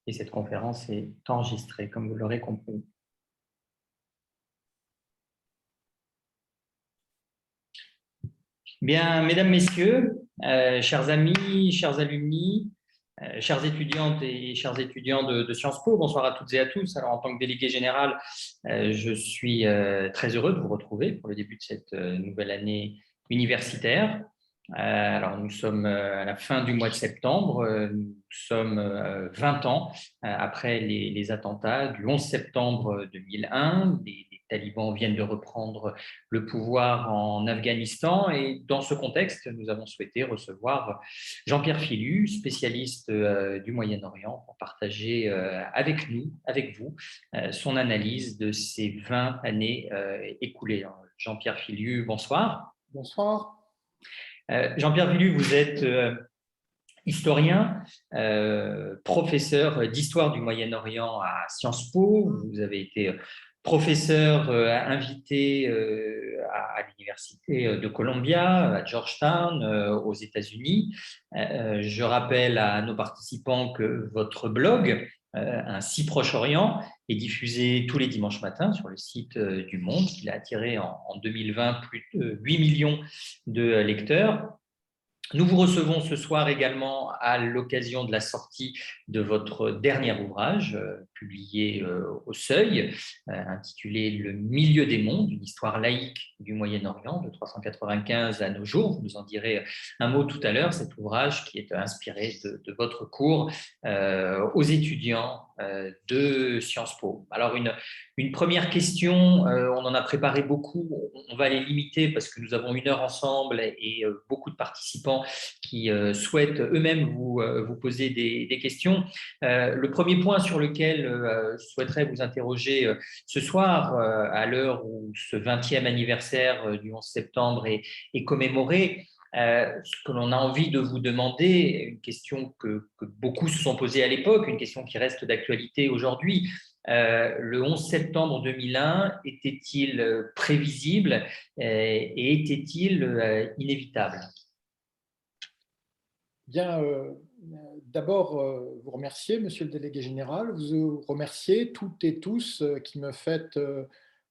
et cette conférence est enregistrée, comme vous l'aurez compris. Bien, mesdames, messieurs, chers amis, chers alumni, chères étudiantes et chers étudiants de Sciences Po, bonsoir à toutes et à tous. Alors, en tant que délégué général, je suis très heureux de vous retrouver pour le début de cette nouvelle année universitaire. Alors, nous sommes à la fin du mois de septembre, nous sommes 20 ans après les attentats du 11 septembre 2001. Les talibans viennent de reprendre le pouvoir en Afghanistan et dans ce contexte, nous avons souhaité recevoir Jean-Pierre Filu, spécialiste du Moyen-Orient, pour partager avec nous, avec vous, son analyse de ces 20 années écoulées. Jean-Pierre Filu, bonsoir. Bonsoir. Jean-Pierre Filu, vous êtes historien, professeur d'histoire du Moyen-Orient à Sciences Po. Vous avez été professeur invité à l'université de Columbia, à Georgetown, aux États-Unis. Je rappelle à nos participants que votre blog, Ainsi Proche-Orient, est diffusé tous les dimanches matins sur le site du Monde. Il a attiré en 2020 plus de 8 millions de lecteurs. Nous vous recevons ce soir également à l'occasion de la sortie de votre dernier ouvrage, publié au Seuil, intitulé Le milieu des mondes, une histoire laïque du Moyen-Orient, de 395 à nos jours. Vous nous en direz un mot tout à l'heure, cet ouvrage qui est inspiré de votre cours aux étudiants de Sciences Po. Alors, une première question, on en a préparé beaucoup, on va les limiter parce que nous avons 1 heure ensemble et beaucoup de participants qui souhaitent eux-mêmes vous poser des questions. Le premier point sur lequel je souhaiterais vous interroger ce soir, à l'heure où ce 20e anniversaire du 11 septembre est commémoré, ce que l'on a envie de vous demander, une question que beaucoup se sont posées à l'époque, une question qui reste d'actualité aujourd'hui. Le 11 septembre 2001 était-il prévisible et était-il inévitable? Bien, d'abord, vous remercier, Monsieur le délégué général, vous remercier toutes et tous qui me faites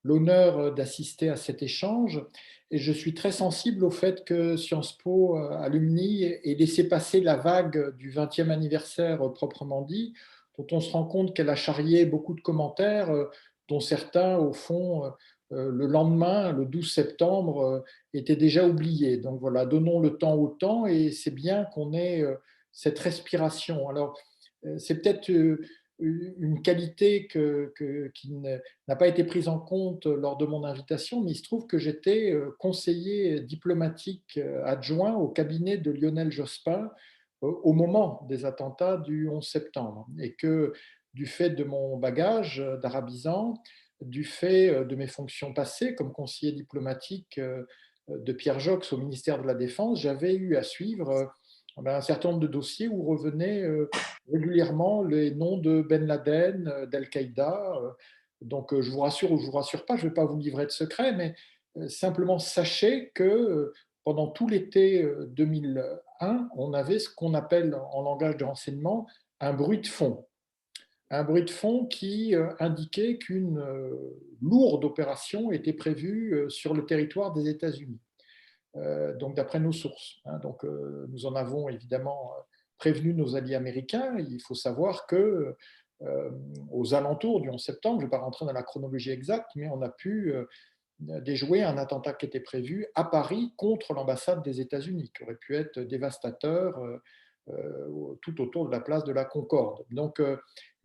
l'honneur d'assister à cet échange. Et je suis très sensible au fait que Sciences Po Alumni ait laissé passer la vague du 20e anniversaire proprement dit, dont on se rend compte qu'elle a charrié beaucoup de commentaires, dont certains, au fond, le lendemain, le 12 septembre, étaient déjà oubliés. Donc voilà, donnons le temps au temps et c'est bien qu'on ait cette respiration. Alors, c'est peut-être une qualité qui n'a pas été prise en compte lors de mon invitation, mais il se trouve que j'étais conseiller diplomatique adjoint au cabinet de Lionel Jospin au moment des attentats du 11 septembre et que du fait de mon bagage d'arabisant, du fait de mes fonctions passées comme conseiller diplomatique de Pierre Jox au ministère de la Défense, j'avais eu à suivre un certain nombre de dossiers où revenaient régulièrement les noms de Ben Laden, d'Al-Qaïda. Donc je vous rassure ou je ne vous rassure pas, je ne vais pas vous livrer de secret, mais simplement sachez que pendant tout l'été 2001, on avait ce qu'on appelle en langage de renseignement un bruit de fond. Un bruit de fond qui indiquait qu'une lourde opération était prévue sur le territoire des États-Unis, donc d'après nos sources. Donc, nous en avons évidemment prévenu nos alliés américains. Il faut savoir que aux alentours du 11 septembre, je ne vais pas rentrer dans la chronologie exacte, mais on a pu déjouer un attentat qui était prévu à Paris contre l'ambassade des États-Unis, qui aurait pu être dévastateur tout autour de la place de la Concorde. Donc,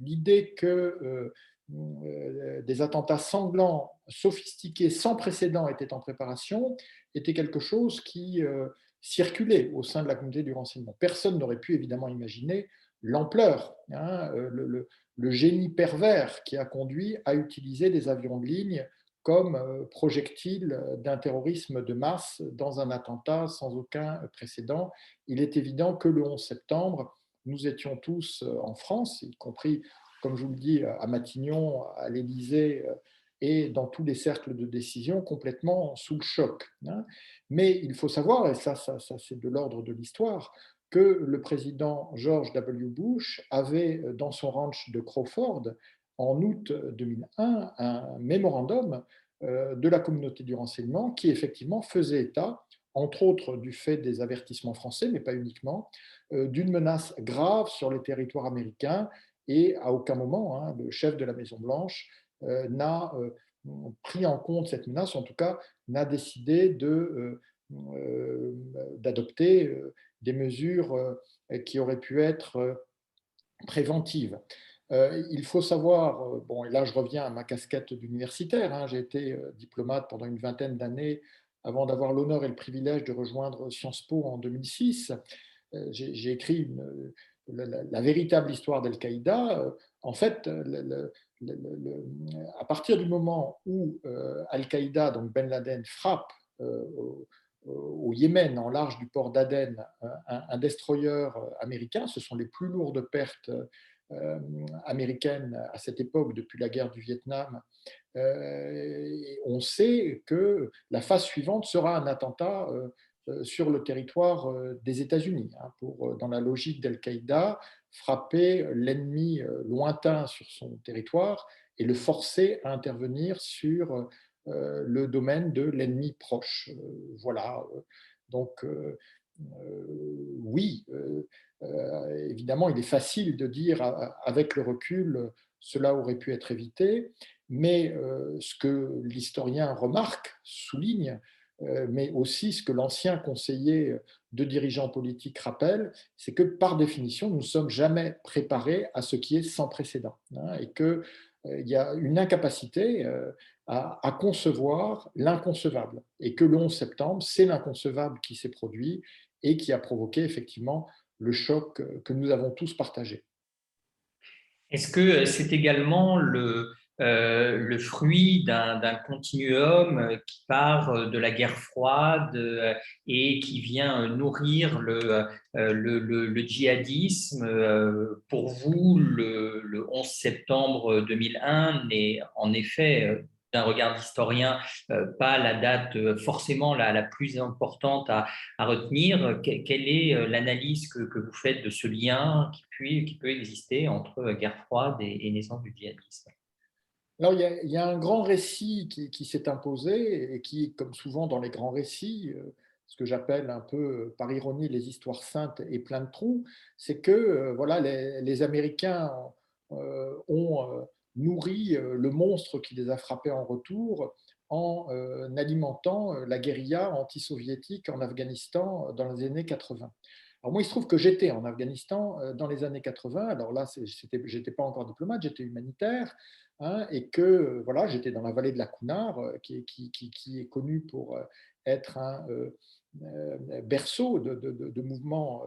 l'idée que des attentats sanglants, sophistiqués, sans précédent étaient en préparation, était quelque chose qui circulait au sein de la communauté du renseignement. Personne n'aurait pu évidemment imaginer l'ampleur, le génie pervers qui a conduit à utiliser des avions de ligne comme projectile d'un terrorisme de masse dans un attentat sans aucun précédent. Il est évident que le 11 septembre, nous étions tous en France, y compris, comme je vous le dis, à Matignon, à l'Élysée, et dans tous les cercles de décision complètement sous le choc, hein. Mais il faut savoir, et ça c'est de l'ordre de l'histoire, que le président George W. Bush avait dans son ranch de Crawford, en août 2001, un mémorandum de la communauté du renseignement qui effectivement faisait état, entre autres du fait des avertissements français, mais pas uniquement, d'une menace grave sur les territoires américains, et à aucun moment, hein, le chef de la Maison-Blanche n'a pris en compte cette menace, en tout cas n'a décidé d'adopter des mesures qui auraient pu être préventives. Il faut savoir, bon, et là je reviens à ma casquette d'universitaire, hein, j'ai été diplomate pendant une vingtaine d'années avant d'avoir l'honneur et le privilège de rejoindre Sciences Po en 2006. J'ai écrit la véritable histoire d'Al-Qaïda. En fait, à partir du moment où Al-Qaïda, donc Ben Laden, frappe au Yémen, en large du port d'Aden, un destroyer américain, ce sont les plus lourdes pertes américaines à cette époque depuis la guerre du Vietnam. On sait que la phase suivante sera un attentat sur le territoire des États-Unis, hein, pour, dans la logique d'Al-Qaïda, frapper l'ennemi lointain sur son territoire et le forcer à intervenir sur le domaine de l'ennemi proche. Voilà. Donc, oui, évidemment, il est facile de dire avec le recul, cela aurait pu être évité, mais ce que l'historien remarque, souligne, mais aussi ce que l'ancien conseiller de dirigeants politiques rappelle, c'est que par définition, nous ne sommes jamais préparés à ce qui est sans précédent, hein, et qu'il y a une incapacité à concevoir l'inconcevable, et que le 11 septembre, c'est l'inconcevable qui s'est produit et qui a provoqué effectivement le choc que nous avons tous partagé. Est-ce que c'est également le fruit d'un continuum qui part de la guerre froide et qui vient nourrir le djihadisme? Pour vous, le 11 septembre 2001 n'est en effet, d'un regard d'historien, pas la date forcément la plus importante à retenir. Quelle est l'analyse que vous faites de ce lien qui peut exister entre guerre froide et naissance du djihadisme? Alors, il y a un grand récit qui s'est imposé et qui, comme souvent dans les grands récits, ce que j'appelle un peu par ironie les histoires saintes et plein de trous, c'est que voilà, les Américains ont nourri le monstre qui les a frappés en retour en alimentant la guérilla anti-soviétique en Afghanistan dans les années 80. Alors moi, il se trouve que j'étais en Afghanistan dans les années 80. Alors là, j'étais pas encore diplomate, j'étais humanitaire, hein, et que voilà, j'étais dans la vallée de la Kunar, qui est connue pour être un berceau de mouvements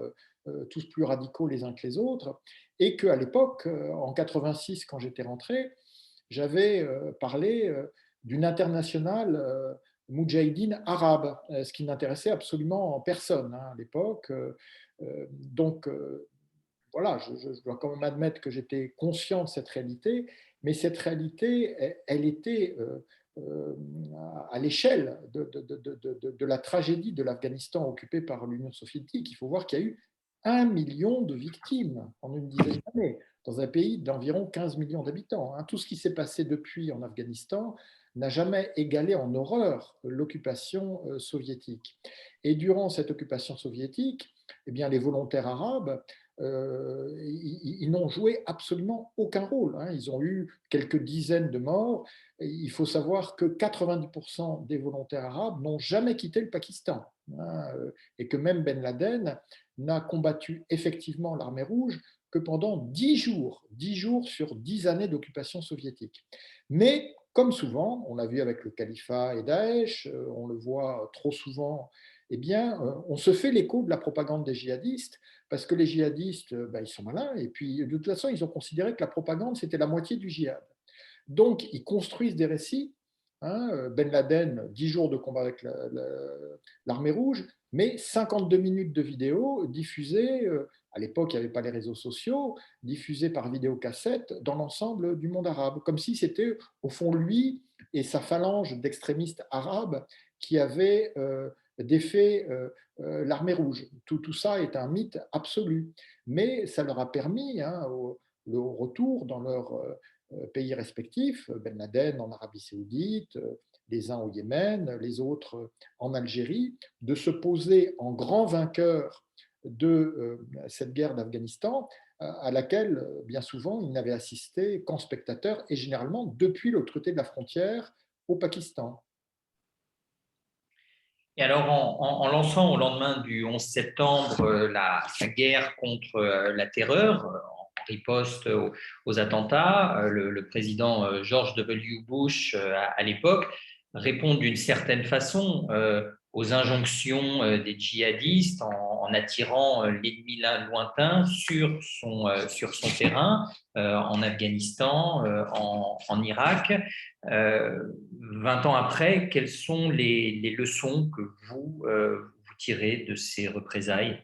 tous plus radicaux les uns que les autres, et qu'à l'époque, en 86, quand j'étais rentré, j'avais parlé d'une internationale moudjahidine arabe, ce qui n'intéressait absolument personne, hein, à l'époque. Donc, voilà, je dois quand même admettre que j'étais conscient de cette réalité, mais cette réalité, elle était à l'échelle de la tragédie de l'Afghanistan occupé par l'Union soviétique. Il faut voir qu'il y a eu 1 million de victimes en une dizaine d'années, dans un pays d'environ 15 millions d'habitants, hein. Tout ce qui s'est passé depuis en Afghanistan n'a jamais égalé en horreur l'occupation soviétique. Et durant cette occupation soviétique, eh bien, les volontaires arabes ils n'ont joué absolument aucun rôle, hein. Ils ont eu quelques dizaines de morts. Et il faut savoir que 90% des volontaires arabes n'ont jamais quitté le Pakistan, hein, et que même Ben Laden n'a combattu effectivement l'armée rouge que pendant 10 jours sur 10 années d'occupation soviétique. Mais comme souvent, on l'a vu avec le califat et Daesh, on le voit trop souvent, eh bien, on se fait l'écho de la propagande des djihadistes, parce que les djihadistes, ils sont malins, et puis de toute façon, ils ont considéré que la propagande, c'était la moitié du djihad. Donc, ils construisent des récits, hein, Ben Laden, 10 jours de combat avec l'armée rouge, mais 52 minutes de vidéo diffusées, à l'époque, il n'y avait pas les réseaux sociaux, diffusées par vidéocassette dans l'ensemble du monde arabe, comme si c'était, au fond, lui, et sa phalange d'extrémistes arabes qui avaient défait l'armée rouge. Tout ça est un mythe absolu. Mais ça leur a permis, hein, au retour dans leur pays respectifs, Ben Laden en Arabie Saoudite, les uns au Yémen, les autres en Algérie, de se poser en grands vainqueurs de cette guerre d'Afghanistan, à laquelle, bien souvent, ils n'avaient assisté qu'en spectateurs, et généralement depuis l'autre côté de la frontière, au Pakistan. Et alors, en lançant au lendemain du 11 septembre la guerre contre la terreur, en riposte aux attentats, le président George W. Bush, à l'époque, répond d'une certaine façon aux injonctions des djihadistes en attirant l'ennemi lointain sur son terrain, en Afghanistan, en Irak. 20 ans après, quelles sont les leçons que vous tirez de ces représailles?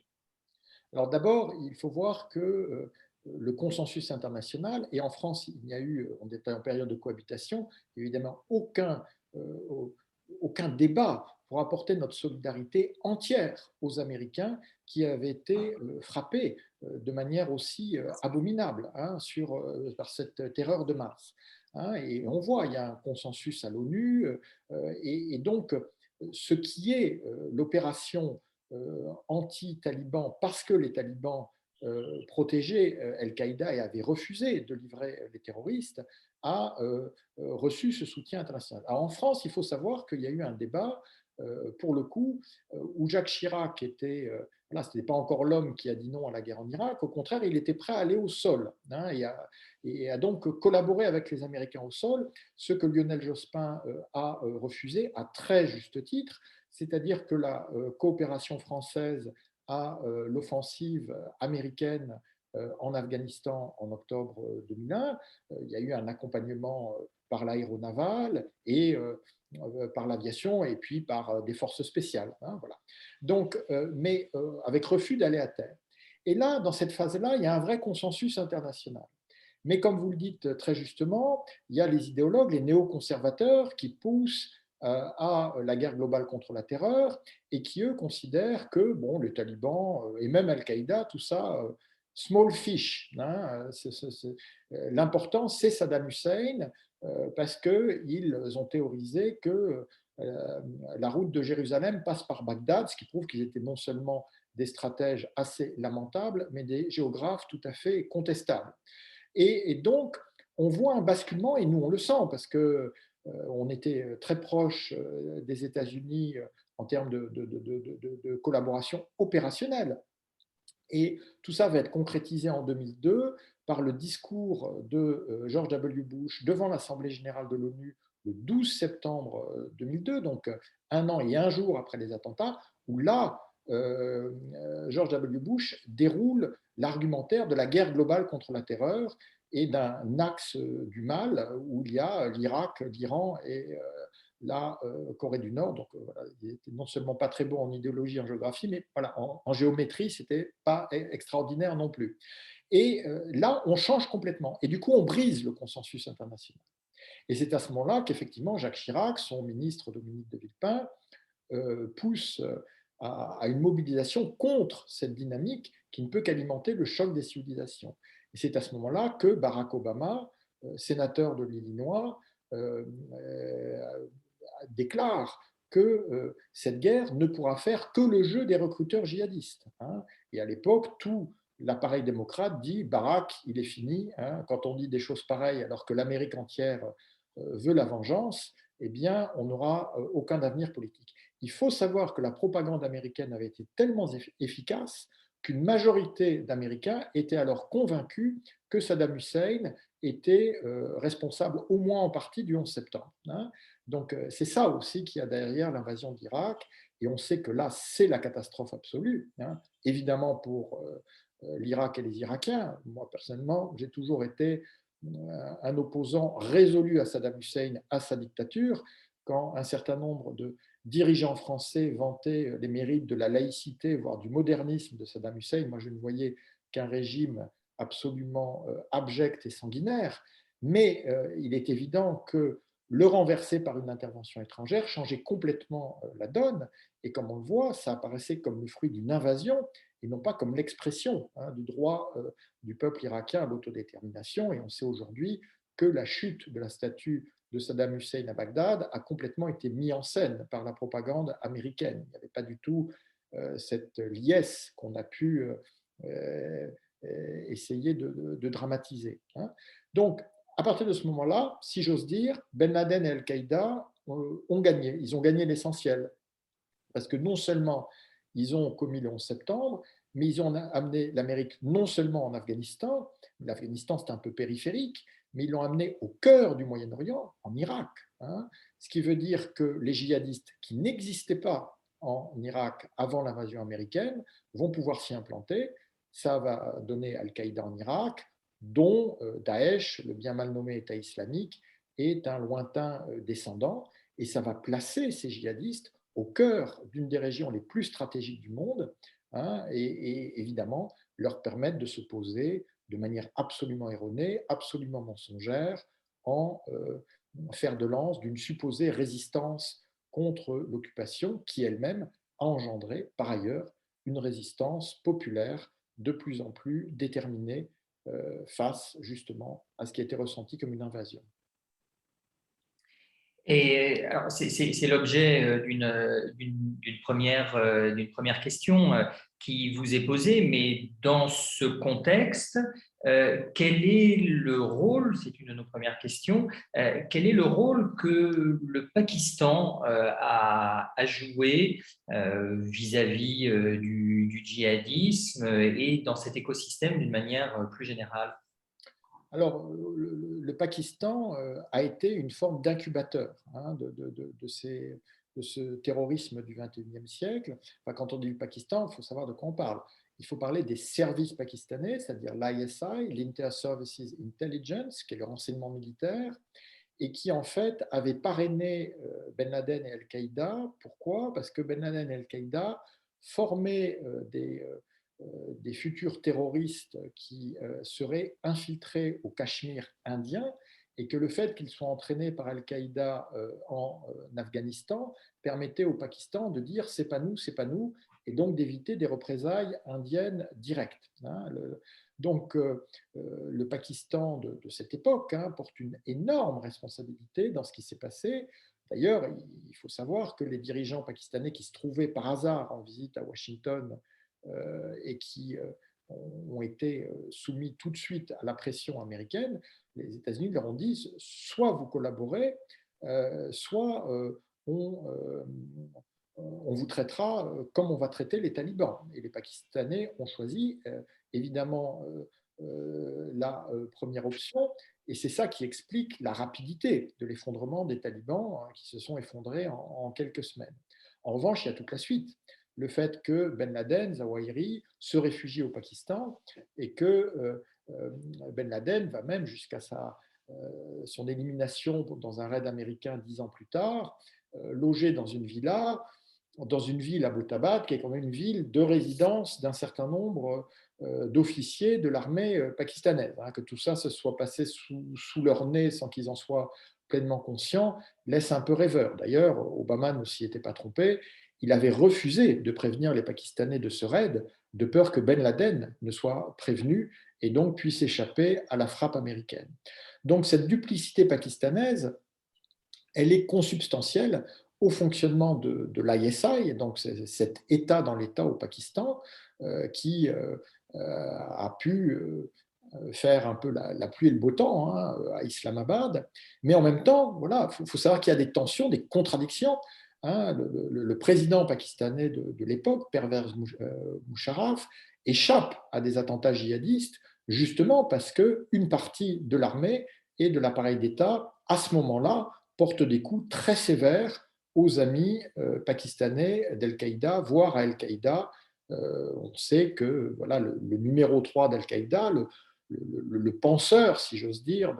Alors d'abord, il faut voir que le consensus international, et en France, il n'y a eu, on était en période de cohabitation, évidemment euh, aucun débat pour apporter notre solidarité entière aux Américains qui avaient été frappés de manière aussi abominable, hein, par cette terreur de mars. Hein. Et on voit, il y a un consensus à l'ONU, et donc ce qui est l'opération anti-talibans parce que les talibans protégeaient Al-Qaïda et avaient refusé de livrer les terroristes, a reçu ce soutien international. Alors en France, il faut savoir qu'il y a eu un débat, pour le coup, où Jacques Chirac était, là, ce n'était pas encore l'homme qui a dit non à la guerre en Irak, au contraire, il était prêt à aller au sol, hein, et a donc collaboré avec les Américains au sol, ce que Lionel Jospin a refusé à très juste titre, c'est-à-dire que la coopération française à l'offensive américaine en Afghanistan en octobre 2001, il y a eu un accompagnement par l'aéronaval et par l'aviation et puis par des forces spéciales. Hein, voilà. Donc, mais avec refus d'aller à terre. Et là, dans cette phase-là, il y a un vrai consensus international. Mais comme vous le dites très justement, il y a les idéologues, les néoconservateurs qui poussent à la guerre globale contre la terreur et qui, eux, considèrent que bon, les talibans et même Al-Qaïda, tout ça, small fish. Hein, l'important, c'est Saddam Hussein parce qu'ils ont théorisé que la route de Jérusalem passe par Bagdad, ce qui prouve qu'ils étaient non seulement des stratèges assez lamentables, mais des géographes tout à fait contestables. Et donc, on voit un basculement, et nous, on le sent, parce que on était très proche des États-Unis en termes de collaboration opérationnelle. Et tout ça va être concrétisé en 2002 par le discours de George W. Bush devant l'Assemblée générale de l'ONU le 12 septembre 2002, donc un an et un jour après les attentats, où là, George W. Bush déroule l'argumentaire de la guerre globale contre la terreur et d'un axe du mal où il y a l'Irak, l'Iran et la Corée du Nord. Donc voilà, il n'était non seulement pas très bon en idéologie, en géographie, mais voilà, en géométrie, c'était pas extraordinaire non plus. Et là, on change complètement. Et du coup, on brise le consensus international. Et c'est à ce moment-là qu'effectivement, Jacques Chirac, son ministre Dominique de Villepin, pousse à une mobilisation contre cette dynamique qui ne peut qu'alimenter le choc des civilisations. Et c'est à ce moment-là que Barack Obama, sénateur de l'Illinois, déclare que cette guerre ne pourra faire que le jeu des recruteurs djihadistes. Hein. Et à l'époque, tout l'appareil démocrate dit Barack, il est fini. Hein. Quand on dit des choses pareilles alors que l'Amérique entière veut la vengeance, eh bien, on n'aura aucun avenir politique. Il faut savoir que la propagande américaine avait été tellement efficace qu'une majorité d'Américains étaient alors convaincus que Saddam Hussein était responsable au moins en partie du 11 septembre. Hein. Donc c'est ça aussi qu'il y a derrière l'invasion d'Irak, et on sait que là, c'est la catastrophe absolue, hein. Évidemment pour l'Irak et les Irakiens. Moi, personnellement, j'ai toujours été un opposant résolu à Saddam Hussein, à sa dictature, quand un certain nombre de dirigeants français vantaient les mérites de la laïcité, voire du modernisme de Saddam Hussein. Moi, je ne voyais qu'un régime absolument abject et sanguinaire, mais il est évident que le renverser par une intervention étrangère changeait complètement la donne. Et comme on le voit, ça apparaissait comme le fruit d'une invasion et non pas comme l'expression du droit du peuple irakien à l'autodétermination. Et on sait aujourd'hui que la chute de la statue de Saddam Hussein à Bagdad a complètement été mise en scène par la propagande américaine. Il n'y avait pas du tout cette liesse qu'on a pu euh, essayer de dramatiser. Donc, à partir de ce moment-là, si j'ose dire, Ben Laden et Al-Qaïda ont gagné. Ils ont gagné l'essentiel. Parce que non seulement ils ont commis le 11 septembre, mais ils ont amené l'Amérique non seulement en Afghanistan, l'Afghanistan c'est un peu périphérique, mais ils l'ont amené au cœur du Moyen-Orient, en Irak. Ce qui veut dire que les djihadistes qui n'existaient pas en Irak avant l'invasion américaine vont pouvoir s'y implanter. Ça va donner Al-Qaïda en Irak, dont Daesh, le bien mal nommé État islamique, est un lointain descendant, et ça va placer ces djihadistes au cœur d'une des régions les plus stratégiques du monde, et évidemment leur permettre de se poser de manière absolument erronée, absolument mensongère, en fer de lance d'une supposée résistance contre l'occupation qui elle-même a engendré par ailleurs une résistance populaire de plus en plus déterminée face justement à ce qui a été ressenti comme une invasion. Et alors, c'est l'objet d'une première question qui vous est posée, mais dans ce contexte, quel est le rôle, c'est une de nos premières questions, quel est le rôle que le Pakistan a joué vis-à-vis du djihadisme et dans cet écosystème d'une manière plus générale? Alors, le Pakistan a été une forme d'incubateur de ce terrorisme du XXIe siècle. Enfin, quand on dit le Pakistan, il faut savoir de quoi on parle. Il faut parler des services pakistanais, c'est-à-dire l'ISI, l'Inter-Services Intelligence, qui est le renseignement militaire, et qui en fait avait parrainé Ben Laden et Al-Qaïda. Pourquoi? Parce que Ben Laden et Al-Qaïda formaient des futurs terroristes qui seraient infiltrés au Cachemire indien, et que le fait qu'ils soient entraînés par Al-Qaïda en Afghanistan permettait au Pakistan de dire c'est pas nous, et donc d'éviter des représailles indiennes directes. Donc le Pakistan de cette époque porte une énorme responsabilité dans ce qui s'est passé. D'ailleurs, il faut savoir que les dirigeants pakistanais qui se trouvaient par hasard en visite à Washington et qui ont été soumis tout de suite à la pression américaine, les États-Unis leur ont dit soit vous collaborez, soit on vous traitera comme on va traiter les talibans. Et les Pakistanais ont choisi évidemment la première option, et c'est ça qui explique la rapidité de l'effondrement des talibans qui se sont effondrés en quelques semaines. En revanche, il y a toute la suite. Le fait que Ben Laden, Zawahiri, se réfugie au Pakistan et que Ben Laden va même jusqu'à son élimination dans un raid américain 10 ans plus tard, logé dans une villa, dans une ville, Abbottabad, qui est quand même une ville de résidence d'un certain nombre d'officiers de l'armée pakistanaise. Que tout ça se soit passé sous leur nez sans qu'ils en soient pleinement conscients, laisse un peu rêveur. D'ailleurs, Obama ne s'y était pas trompé. Il avait refusé de prévenir les Pakistanais de ce raid, de peur que Ben Laden ne soit prévenu et donc puisse échapper à la frappe américaine. Donc cette duplicité pakistanaise, elle est consubstantielle au fonctionnement de l'ISI, donc cet État dans l'État au Pakistan, qui a pu faire un peu la pluie et le beau temps à Islamabad. Mais en même temps, voilà, faut savoir qu'il y a des tensions, des contradictions. Le président pakistanais de l'époque, Pervez Musharraf, échappe à des attentats djihadistes justement parce qu'une partie de l'armée et de l'appareil d'État, à ce moment-là, porte des coups très sévères aux amis pakistanais d'Al-Qaïda, voire à Al-Qaïda. On sait que voilà, le numéro 3 d'Al-Qaïda, le penseur, si j'ose dire,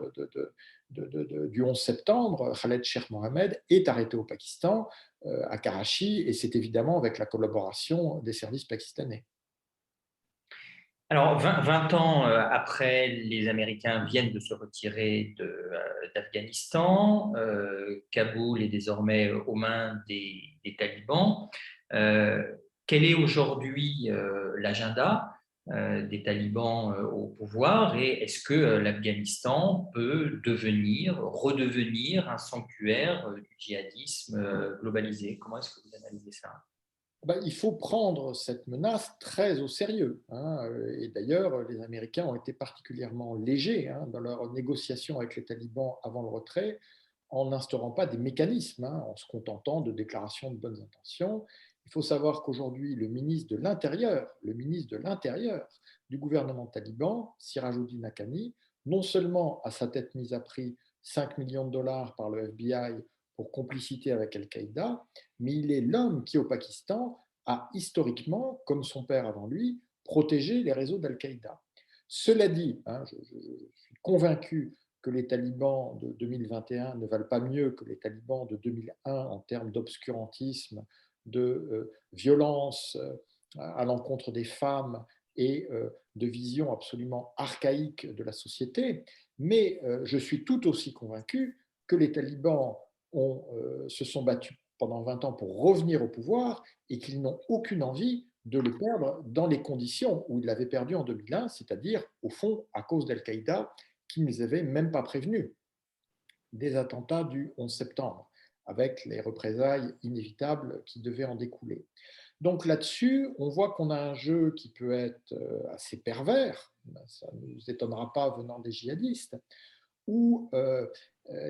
du 11 septembre, Khaled Sheikh Mohammed, est arrêté au Pakistan, à Karachi, et c'est évidemment avec la collaboration des services pakistanais. Alors, 20 ans après, les Américains viennent de se retirer d'Afghanistan. Kaboul est désormais aux mains des talibans. Euh, Quel est aujourd'hui l'agenda des talibans au pouvoir et est-ce que l'Afghanistan peut redevenir un sanctuaire du djihadisme globalisé? Comment est-ce que vous analysez ça? Ben, il faut prendre cette menace très au sérieux, hein. Et d'ailleurs, les Américains ont été particulièrement légers, hein, dans leurs négociations avec les talibans avant le retrait, en n'instaurant pas des mécanismes, hein, en se contentant de déclarations de bonnes intentions. Il faut savoir qu'aujourd'hui, le ministre de l'Intérieur du gouvernement taliban, Sirajuddin Haqqani, non seulement a sa tête mise à prix 5 millions de dollars par le FBI pour complicité avec Al-Qaïda, mais il est l'homme qui, au Pakistan, a historiquement, comme son père avant lui, protégé les réseaux d'Al-Qaïda. Cela dit, hein, je suis convaincu que les talibans de 2021 ne valent pas mieux que les talibans de 2001 en termes d'obscurantisme, de violence à l'encontre des femmes et de vision absolument archaïque de la société. Mais je suis tout aussi convaincu que les talibans se sont battus pendant 20 ans pour revenir au pouvoir et qu'ils n'ont aucune envie de le perdre dans les conditions où ils l'avaient perdu en 2001, c'est-à-dire, au fond, à cause d'Al-Qaïda, qui ne les avait même pas prévenus des attentats du 11 septembre, avec les représailles inévitables qui devaient en découler. Donc là-dessus, on voit qu'on a un jeu qui peut être assez pervers, ça ne nous étonnera pas venant des djihadistes, où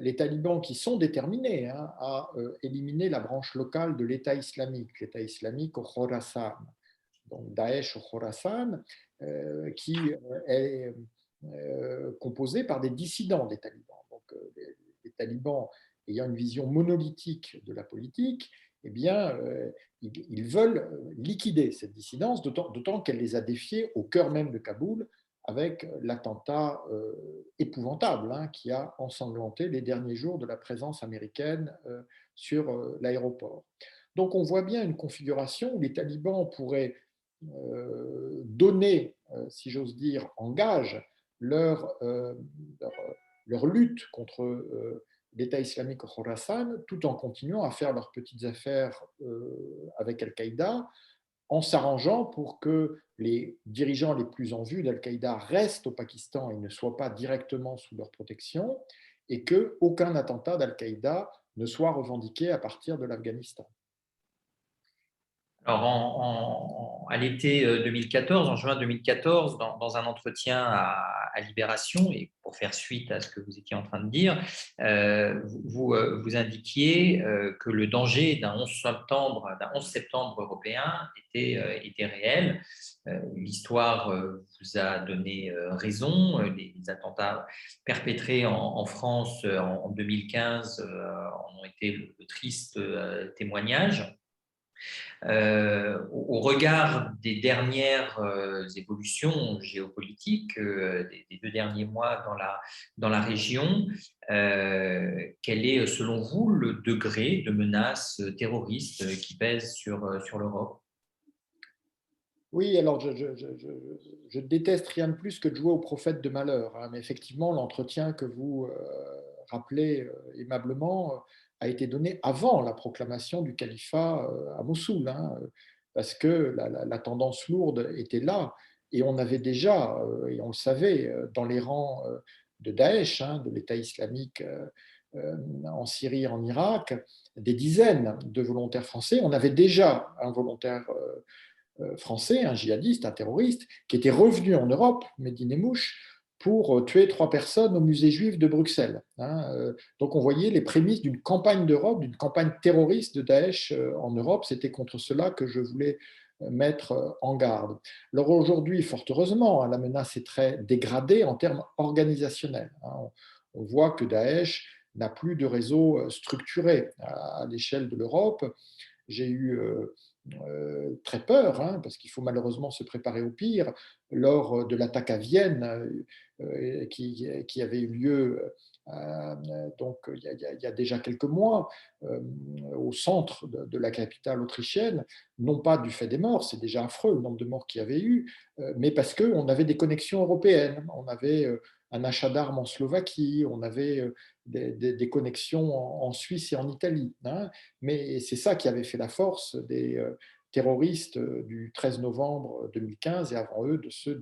les talibans qui sont déterminés, hein, à éliminer la branche locale de l'État islamique au Khorasan, donc Daesh au Khorasan, qui est composé par des dissidents des talibans. Donc les talibans ayant une vision monolithique de la politique, eh bien, ils veulent liquider cette dissidence, d'autant qu'elle les a défiés au cœur même de Kaboul, avec l'attentat épouvantable, hein, qui a ensanglanté les derniers jours de la présence américaine sur l'aéroport. Donc on voit bien une configuration où les talibans pourraient donner, si j'ose dire, en gage leur, leur lutte contre l'État islamique au Khorasan, tout en continuant à faire leurs petites affaires avec Al-Qaïda, en s'arrangeant pour que les dirigeants les plus en vue d'Al-Qaïda restent au Pakistan et ne soient pas directement sous leur protection, et qu'aucun attentat d'Al-Qaïda ne soit revendiqué à partir de l'Afghanistan. Alors, à l'été 2014, en juin 2014, dans un entretien à Libération, et pour faire suite à ce que vous étiez en train de dire, vous indiquiez que le danger d'un 11 septembre européen était réel. L'histoire vous a donné raison. Les attentats perpétrés en France en 2015 en ont été le triste témoignage. Au regard des dernières évolutions géopolitiques des 2 derniers mois dans la région, quel est, selon vous, le degré de menace terroriste qui pèse sur l'Europe? Oui, alors je déteste rien de plus que de jouer au prophète de malheur, hein, mais effectivement, l'entretien que vous rappelez aimablement a été donné avant la proclamation du califat à Mossoul, hein, parce que la tendance lourde était là, et on avait déjà, et on le savait, dans les rangs de Daesh, hein, de l'État islamique en Syrie et en Irak, des dizaines de volontaires français. On avait déjà un volontaire français, un djihadiste, un terroriste, qui était revenu en Europe, Medine Mouche, pour tuer 3 personnes au musée juif de Bruxelles, hein. Donc on voyait les prémices d'une campagne d'Europe, d'une campagne terroriste de Daesh en Europe. C'était contre cela que je voulais mettre en garde. Alors aujourd'hui, fort heureusement, hein, la menace est très dégradée en termes organisationnels, hein. On voit que Daesh n'a plus de réseau structuré à l'échelle de l'Europe. J'ai eu très peur, hein, parce qu'il faut malheureusement se préparer au pire, lors de l'attaque à Vienne qui avait eu lieu Donc il y a déjà quelques mois, au centre de la capitale autrichienne, non pas du fait des morts, c'est déjà affreux le nombre de morts qu'il y avait eu, mais parce qu'on avait des connexions européennes. On avait un achat d'armes en Slovaquie, on avait des connexions en Suisse et en Italie, hein. Mais c'est ça qui avait fait la force des terroristes du 13 novembre 2015 et avant eux de ceux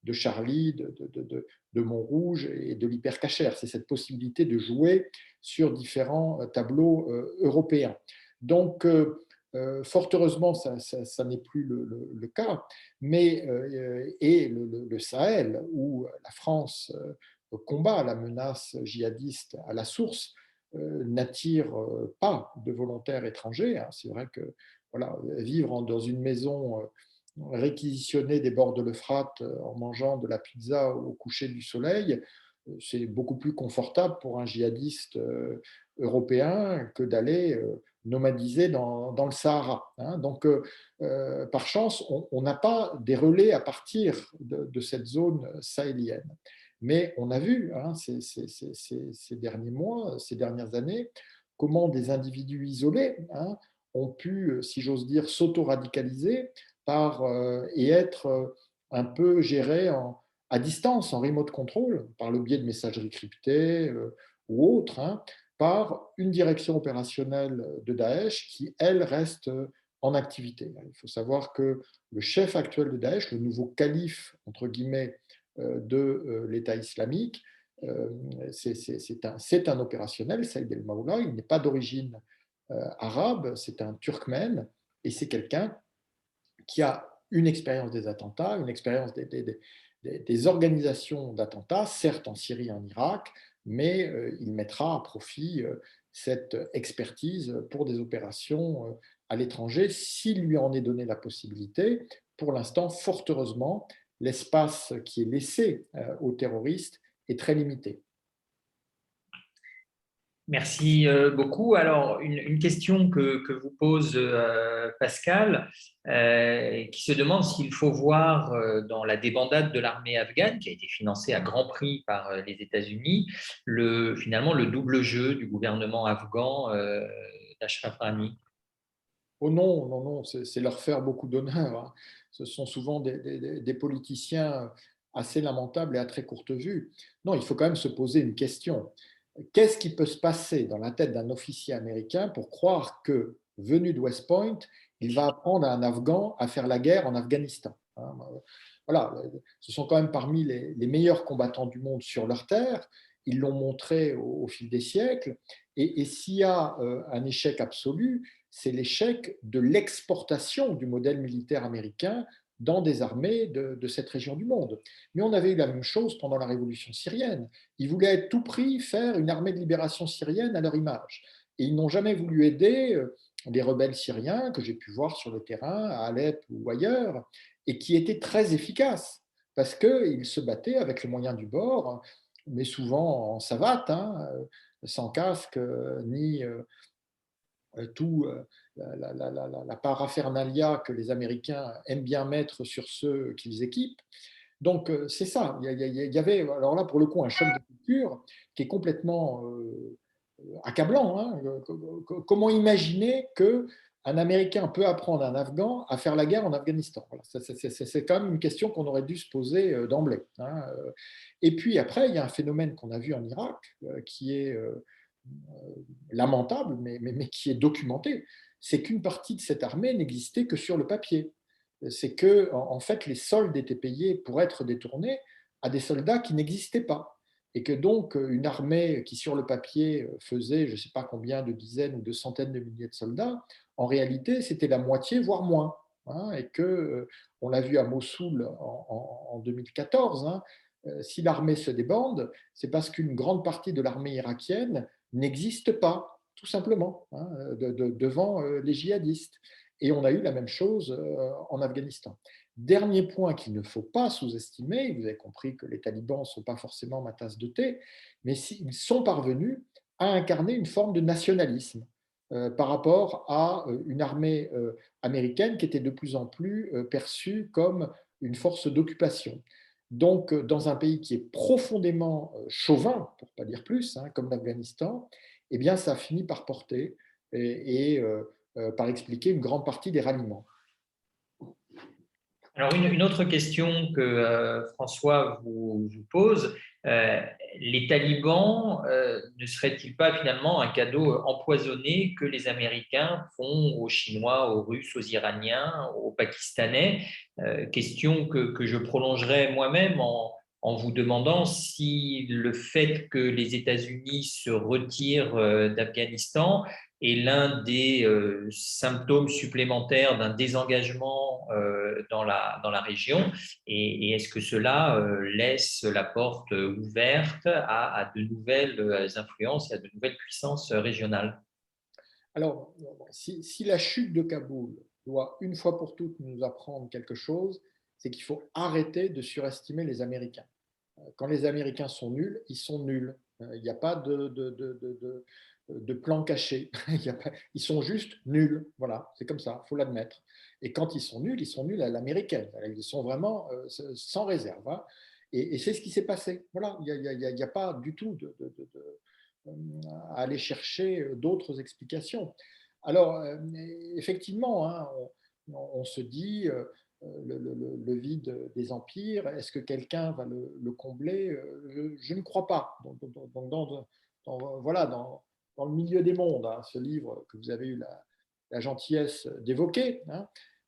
de Charlie, de Montrouge et de l'hypercachère. C'est cette possibilité de jouer sur différents tableaux européens. Donc, fort heureusement, ça n'est plus le cas, mais et le Sahel, où la France combat la menace djihadiste à la source, n'attire pas de volontaires étrangers, hein. C'est vrai que voilà, vivre dans une maison réquisitionner des bords de l'Euphrate en mangeant de la pizza au coucher du soleil, c'est beaucoup plus confortable pour un djihadiste européen que d'aller nomadiser dans le Sahara, hein. Donc, par chance, on n'a pas des relais à partir de cette zone sahélienne. Mais on a vu, hein, ces derniers mois, ces dernières années, comment des individus isolés, hein, ont pu, si j'ose dire, s'auto-radicaliser et être un peu gérés à distance, en remote control, par le biais de messageries cryptées ou autres, hein, par une direction opérationnelle de Daesh qui, elle, reste en activité. Il faut savoir que le chef actuel de Daesh, le nouveau calife, entre guillemets, de l'État islamique, c'est un opérationnel, Saïd El-Maoula, il n'est pas d'origine arabe, c'est un turkmène, et c'est quelqu'un qui a une expérience des attentats, une expérience des organisations d'attentats, certes en Syrie et en Irak, mais il mettra à profit cette expertise pour des opérations à l'étranger, s'il lui en est donné la possibilité. Pour l'instant, fort heureusement, l'espace qui est laissé aux terroristes est très limité. Merci beaucoup. Alors, une question que vous pose Pascal, qui se demande s'il faut voir dans la débandade de l'armée afghane, qui a été financée à grand prix par les États-Unis, finalement le double jeu du gouvernement afghan d'Ashraf Ghani. Oh non, non, non, c'est leur faire beaucoup d'honneur, hein. Ce sont souvent des politiciens assez lamentables et à très courte vue. Non, il faut quand même se poser une question. Qu'est-ce qui peut se passer dans la tête d'un officier américain pour croire que, venu de West Point, il va apprendre à un Afghan à faire la guerre en Afghanistan, hein? Voilà, ce sont quand même parmi les meilleurs combattants du monde sur leur terre. Ils l'ont montré au fil des siècles. Et s'il y a un échec absolu, c'est l'échec de l'exportation du modèle militaire américain dans des armées de cette région du monde. Mais on avait eu la même chose pendant la révolution syrienne. Ils voulaient à tout prix faire une armée de libération syrienne à leur image. Et ils n'ont jamais voulu aider les rebelles syriens que j'ai pu voir sur le terrain, à Alep ou ailleurs, et qui étaient très efficaces, parce qu'ils se battaient avec les moyens du bord, mais souvent en savate, hein, sans casque, ni tout la paraphernalia que les Américains aiment bien mettre sur ceux qu'ils équipent. Donc, c'est ça. Il y avait, alors là, pour le coup, un choc de culture qui est complètement accablant, hein. Comment imaginer qu'un Américain peut apprendre à un Afghan à faire la guerre en Afghanistan? Voilà, c'est quand même une question qu'on aurait dû se poser d'emblée, hein. Et puis après, il y a un phénomène qu'on a vu en Irak qui est lamentable, mais qui est documenté. C'est qu'une partie de cette armée n'existait que sur le papier. C'est que, en fait, les soldes étaient payés pour être détournés à des soldats qui n'existaient pas. Et que donc, une armée qui, sur le papier, faisait je ne sais pas combien de dizaines ou de centaines de milliers de soldats, en réalité, c'était la moitié, voire moins, hein. Et que, on l'a vu à Mossoul en 2014, hein, si l'armée se débande, c'est parce qu'une grande partie de l'armée irakienne n'existe pas, tout simplement, hein, devant les djihadistes. Et on a eu la même chose en Afghanistan. Dernier point qu'il ne faut pas sous-estimer, vous avez compris que les talibans ne sont pas forcément ma tasse de thé, mais ils sont parvenus à incarner une forme de nationalisme par rapport à une armée américaine qui était de plus en plus perçue comme une force d'occupation. Donc, dans un pays qui est profondément chauvin, pour ne pas dire plus, hein, comme l'Afghanistan, eh bien, ça finit par porter et par expliquer une grande partie des ralliements. Alors, une autre question que François vous pose, euh, les talibans ne seraient-ils pas finalement un cadeau empoisonné que les Américains font aux Chinois, aux Russes, aux Iraniens, aux Pakistanais? Question que je prolongerai moi-même en vous demandant si le fait que les États-Unis se retirent d'Afghanistan est l'un des symptômes supplémentaires d'un désengagement dans la région et est-ce que cela laisse la porte ouverte à de nouvelles influences et à de nouvelles puissances régionales? Alors, si la chute de Kaboul doit une fois pour toutes nous apprendre quelque chose, c'est qu'il faut arrêter de surestimer les Américains. Quand les Américains sont nuls, ils sont nuls. Il n'y a pas de plan caché. Ils sont juste nuls. Voilà, c'est comme ça, il faut l'admettre. Et quand ils sont nuls à l'américaine. Ils sont vraiment sans réserve. Hein. Et c'est ce qui s'est passé. Voilà, il n'y a pas du tout à aller chercher d'autres explications. Alors, effectivement, hein, on se dit le vide des empires, est-ce que quelqu'un va le combler? Je ne crois pas. Voilà, dans le milieu des mondes, hein, ce livre que vous avez eu la gentillesse d'évoquer, hein,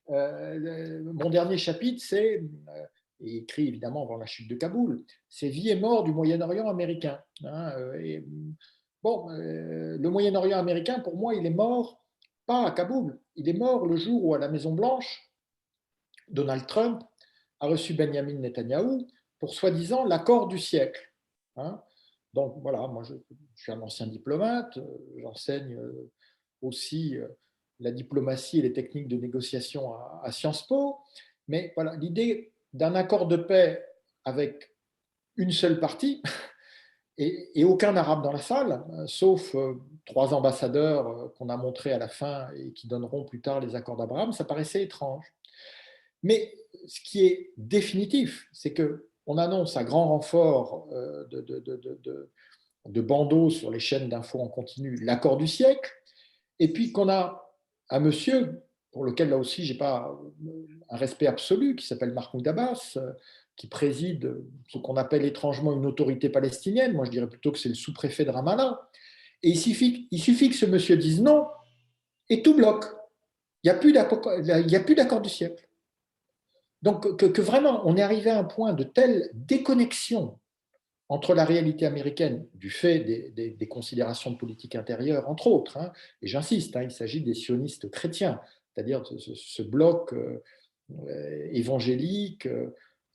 mon dernier chapitre, c'est, écrit évidemment avant la chute de Kaboul, c'est Vie et mort du Moyen-Orient américain. Hein, et, bon, le Moyen-Orient américain, pour moi, il est mort pas à Kaboul, il est mort le jour où, à la Maison-Blanche, Donald Trump a reçu Benjamin Netanyahou pour soi-disant l'accord du siècle. Hein. Donc voilà, moi je suis un ancien diplomate, j'enseigne aussi la diplomatie et les techniques de négociation à Sciences Po, mais voilà, l'idée d'un accord de paix avec une seule partie et aucun arabe dans la salle, sauf trois ambassadeurs qu'on a montrés à la fin et qui donneront plus tard les accords d'Abraham, ça paraissait étrange. Mais ce qui est définitif, c'est qu'on annonce à grand renfort de bandeaux sur les chaînes d'infos en continu l'accord du siècle, et puis qu'on a un monsieur, pour lequel là aussi je n'ai pas un respect absolu, qui s'appelle Mahmoud Abbas, qui préside ce qu'on appelle étrangement une autorité palestinienne, moi je dirais plutôt que c'est le sous-préfet de Ramallah, et il suffit que ce monsieur dise non, et tout bloque. Il n'y a plus d'accord du siècle. Donc, que vraiment, on est arrivé à un point de telle déconnexion entre la réalité américaine, du fait des considérations de politique intérieure, entre autres, hein, et j'insiste, hein, il s'agit des sionistes chrétiens, c'est-à-dire ce bloc évangélique,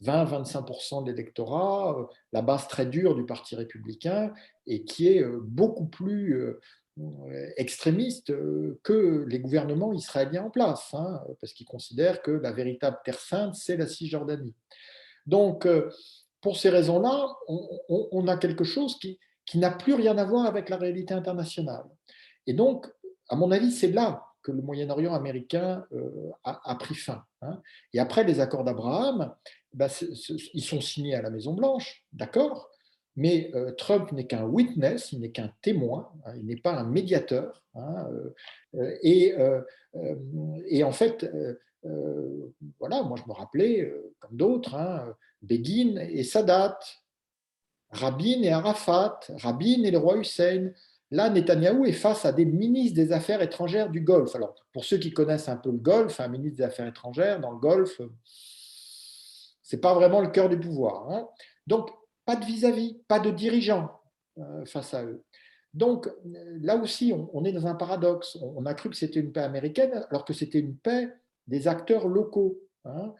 20-25% de l'électorat, la base très dure du Parti républicain, et qui est beaucoup plus extrémiste que les gouvernements israéliens en place, hein, parce qu'ils considèrent que la véritable terre sainte, c'est la Cisjordanie. Donc, pour ces raisons-là, on a quelque chose qui n'a plus rien à voir avec la réalité internationale. Et donc, à mon avis, c'est là que le Moyen-Orient américain a pris fin. Hein. Et après les accords d'Abraham, ben, ils sont signés à la Maison-Blanche, d'accord, mais Trump n'est qu'un witness, il n'est qu'un témoin, hein, il n'est pas un médiateur. Hein, et en fait, voilà, moi je me rappelais, comme d'autres, hein, Begin et Sadat, Rabin et Arafat, Rabin et le roi Hussein. Là, Netanyahou est face à des ministres des Affaires étrangères du Golfe. Alors, pour ceux qui connaissent un peu le Golfe, un ministre des Affaires étrangères dans le Golfe, c'est pas vraiment le cœur du pouvoir. Hein. Donc, pas de vis-à-vis, pas de dirigeants face à eux. Donc, là aussi, on est dans un paradoxe. On a cru que c'était une paix américaine, alors que c'était une paix des acteurs locaux. Hein,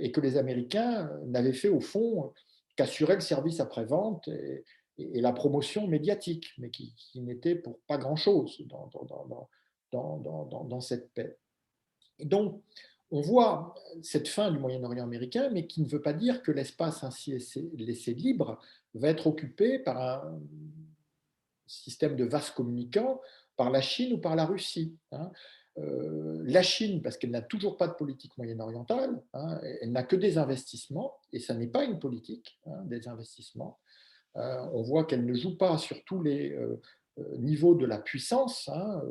et que les Américains n'avaient fait, au fond, qu'assurer le service après-vente et la promotion médiatique, mais qui n'était pour pas grand-chose dans cette paix. Et donc, on voit cette fin du Moyen-Orient américain, mais qui ne veut pas dire que l'espace ainsi laissé libre va être occupé par un système de vases communicants par la Chine ou par la Russie. Hein. La Chine, parce qu'elle n'a toujours pas de politique moyen-orientale, hein, elle n'a que des investissements, et ça n'est pas une politique, hein, des investissements. On voit qu'elle ne joue pas sur tous les niveaux de la puissance. Hein.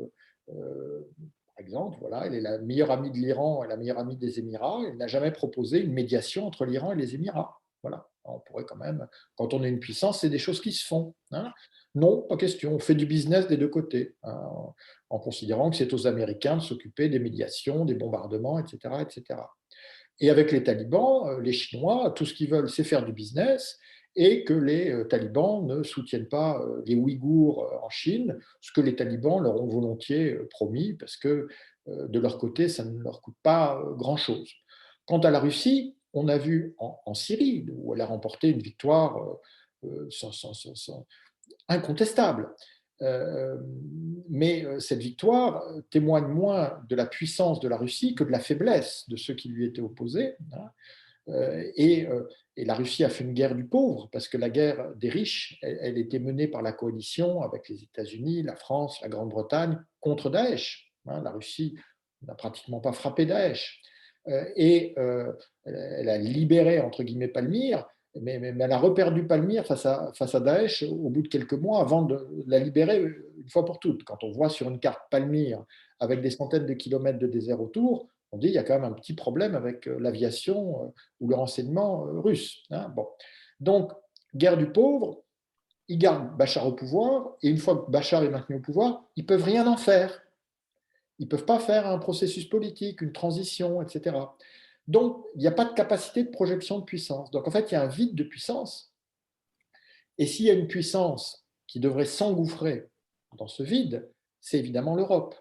Par exemple, voilà, elle est la meilleure amie de l'Iran et la meilleure amie des Émirats. Elle n'a jamais proposé une médiation entre l'Iran et les Émirats. Voilà. On pourrait quand même, quand on est une puissance, c'est des choses qui se font. Hein. Non, pas question. On fait du business des deux côtés, hein, en considérant que c'est aux Américains de s'occuper des médiations, des bombardements, etc., etc. Et avec les talibans, les Chinois, tout ce qu'ils veulent, c'est faire du business et que les talibans ne soutiennent pas les Ouïghours en Chine, ce que les talibans leur ont volontiers promis, parce que de leur côté, ça ne leur coûte pas grand-chose. Quant à la Russie, on a vu en Syrie, où elle a remporté une victoire incontestable. Euh, mais cette victoire témoigne moins de la puissance de la Russie que de la faiblesse de ceux qui lui étaient opposés. Hein. Et la Russie a fait une guerre du pauvre, parce que la guerre des riches, elle était menée par la coalition avec les États-Unis, la France, la Grande-Bretagne, contre Daesh. Hein. La Russie n'a pratiquement pas frappé Daesh. Et elle a libéré, entre guillemets, Palmyre, mais elle a reperdu Palmyre face à Daesh au bout de quelques mois avant de la libérer une fois pour toutes. Quand on voit sur une carte Palmyre avec des centaines de kilomètres de désert autour, on dit qu'il y a quand même un petit problème avec l'aviation ou le renseignement russe. Hein. Bon. Donc, guerre du pauvre, ils gardent Bachar au pouvoir, et une fois que Bachar est maintenu au pouvoir, ils ne peuvent rien en faire. Ils ne peuvent pas faire un processus politique, une transition, etc. Donc, il n'y a pas de capacité de projection de puissance. Donc, en fait, il y a un vide de puissance. Et s'il y a une puissance qui devrait s'engouffrer dans ce vide, c'est évidemment l'Europe.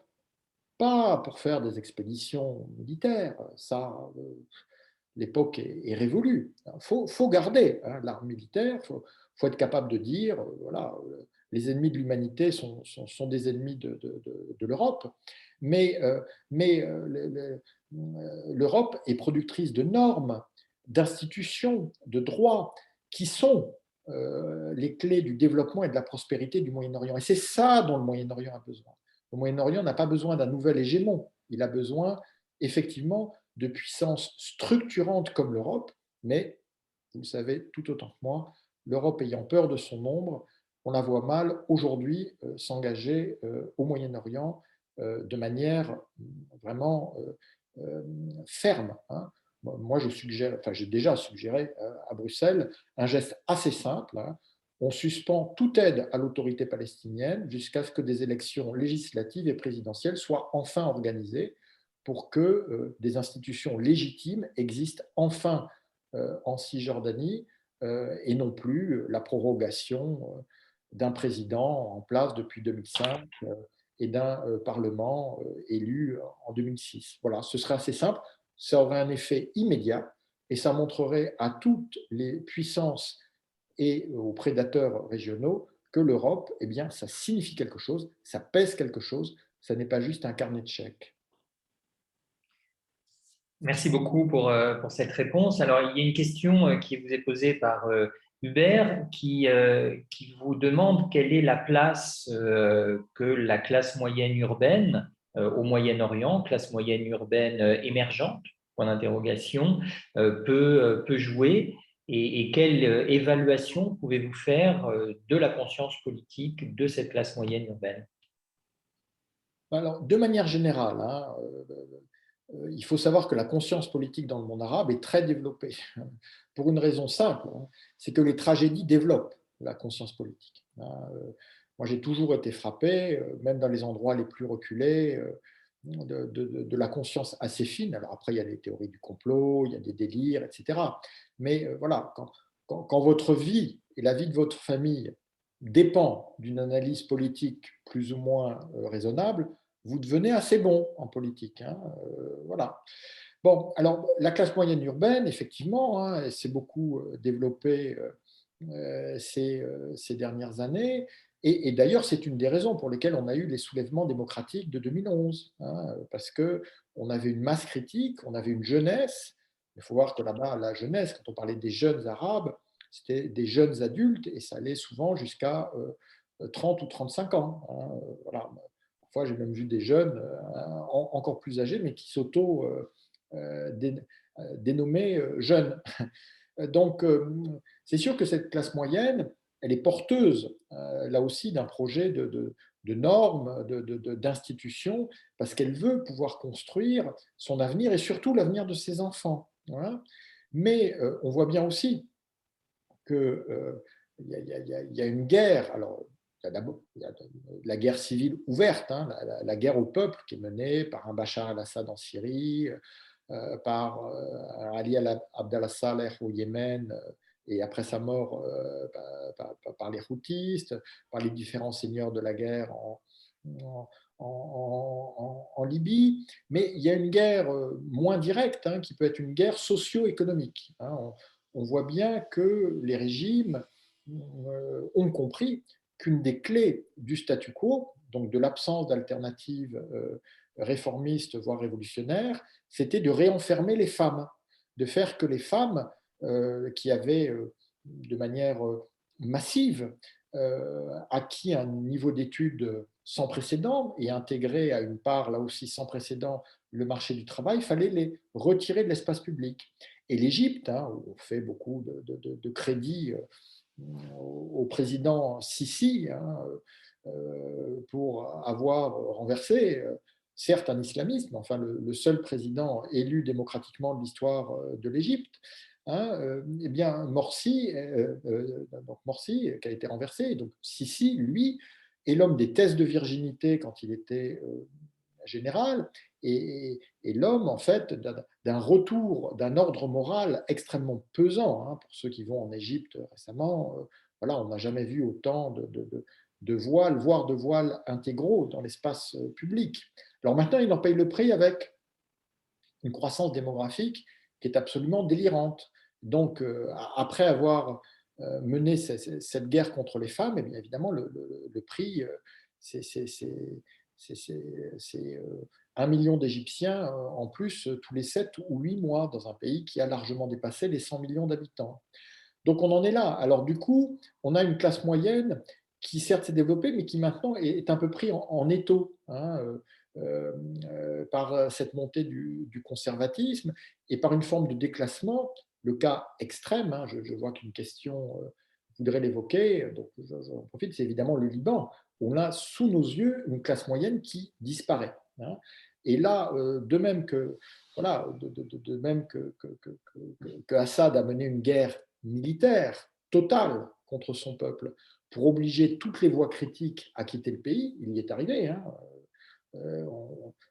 Pas pour faire des expéditions militaires, ça, l'époque est révolue. Il faut garder hein, l'arme militaire, faut être capable de dire, voilà, les ennemis de l'humanité sont des ennemis de l'Europe, mais, l'Europe est productrice de normes, d'institutions, de droits qui sont les clés du développement et de la prospérité du Moyen-Orient. Et c'est ça dont le Moyen-Orient a besoin. Le Moyen-Orient n'a pas besoin d'un nouvel hégémon, il a besoin effectivement de puissances structurantes comme l'Europe, mais vous le savez tout autant que moi, l'Europe ayant peur de son ombre, on la voit mal aujourd'hui s'engager au Moyen-Orient de manière vraiment ferme. Hein. Moi, je suggère, enfin, j'ai déjà suggéré à Bruxelles un geste assez simple. Hein. On suspend toute aide à l'autorité palestinienne jusqu'à ce que des élections législatives et présidentielles soient enfin organisées pour que des institutions légitimes existent enfin en Cisjordanie et non plus la prorogation d'un président en place depuis 2005 et d'un Parlement élu en 2006. Voilà, ce serait assez simple, ça aurait un effet immédiat et ça montrerait à toutes les puissances et aux prédateurs régionaux que l'Europe, eh bien, ça signifie quelque chose, ça pèse quelque chose, ça n'est pas juste un carnet de chèques. Merci beaucoup pour cette réponse. Alors, il y a une question qui vous est posée par Hubert qui vous demande quelle est la place que la classe moyenne urbaine au Moyen-Orient, classe moyenne urbaine émergente, point d'interrogation, peut jouer et quelle évaluation pouvez-vous faire de la conscience politique de cette classe moyenne urbaine? Alors, de manière générale, hein, il faut savoir que la conscience politique dans le monde arabe est très développée, pour une raison simple, hein, c'est que les tragédies développent la conscience politique. Hein. Moi, j'ai toujours été frappé, même dans les endroits les plus reculés, de la conscience assez fine. Alors après, il y a les théories du complot, il y a des délires, etc. Mais voilà, quand votre vie et la vie de votre famille dépend d'une analyse politique plus ou moins raisonnable, vous devenez assez bon en politique. Hein, voilà. Bon, alors la classe moyenne urbaine, effectivement, hein, elle s'est beaucoup développée ces dernières années. Et d'ailleurs, c'est une des raisons pour lesquelles on a eu les soulèvements démocratiques de 2011, hein, parce qu'on avait une masse critique, on avait une jeunesse. Il faut voir que là-bas, la jeunesse, quand on parlait des jeunes arabes, c'était des jeunes adultes et ça allait souvent jusqu'à 30 ou 35 ans. Hein, voilà. parfois, j'ai même vu des jeunes encore plus âgés, mais qui s'auto-dénommaient jeunes. Donc, c'est sûr que cette classe moyenne, elle est porteuse, là aussi, d'un projet de normes, d'institutions, parce qu'elle veut pouvoir construire son avenir et surtout l'avenir de ses enfants. Voilà. Mais on voit bien aussi que il y a une guerre. Alors, il y a la guerre civile ouverte, hein, la guerre au peuple qui est menée par un Bachar al-Assad en Syrie, par Ali Abdallah Saleh au Yémen, et après sa mort par les Houthis, par les différents seigneurs de la guerre en, en Libye. Mais il y a une guerre moins directe, hein, qui peut être une guerre socio-économique. Hein. On voit bien que les régimes ont compris qu'une des clés du statu quo, donc de l'absence d'alternatives réformistes, voire révolutionnaires, c'était de réenfermer les femmes, de faire que les femmes qui avaient de manière massive acquis un niveau d'études sans précédent et intégré à une part là aussi sans précédent le marché du travail, il fallait les retirer de l'espace public. Et l'Égypte, hein, où on fait beaucoup de crédits au président Sisi, hein, pour avoir renversé, certes un islamiste, mais enfin le seul président élu démocratiquement de l'histoire de l'Égypte. Hein, eh bien, donc Morsi, qui a été renversé, donc Sisi, lui, est l'homme des tests de virginité quand il était général, et l'homme, en fait, d'un retour d'un ordre moral extrêmement pesant. Hein, pour ceux qui vont en Égypte récemment, voilà, on n'a jamais vu autant de voiles, voire de voiles intégraux dans l'espace public. Alors maintenant, il en paye le prix avec une croissance démographique qui est absolument délirante. Donc, après avoir mené cette guerre contre les femmes, et bien évidemment, le prix, c'est 1 million d'Égyptiens en plus tous les 7 ou 8 mois dans un pays qui a largement dépassé les 100 millions d'habitants. Donc on en est là. Alors du coup, on a une classe moyenne qui certes s'est développée, mais qui maintenant est un peu pris en étau, hein, par cette montée du conservatisme et par une forme de déclassement. Le cas extrême, hein, je vois qu'une question voudrait l'évoquer, donc j'en profite, c'est évidemment le Liban. On a sous nos yeux une classe moyenne qui disparaît. Hein. Et là, de même que, voilà, de même que Assad a mené une guerre militaire totale contre son peuple pour obliger toutes les voix critiques à quitter le pays, il y est arrivé. Hein.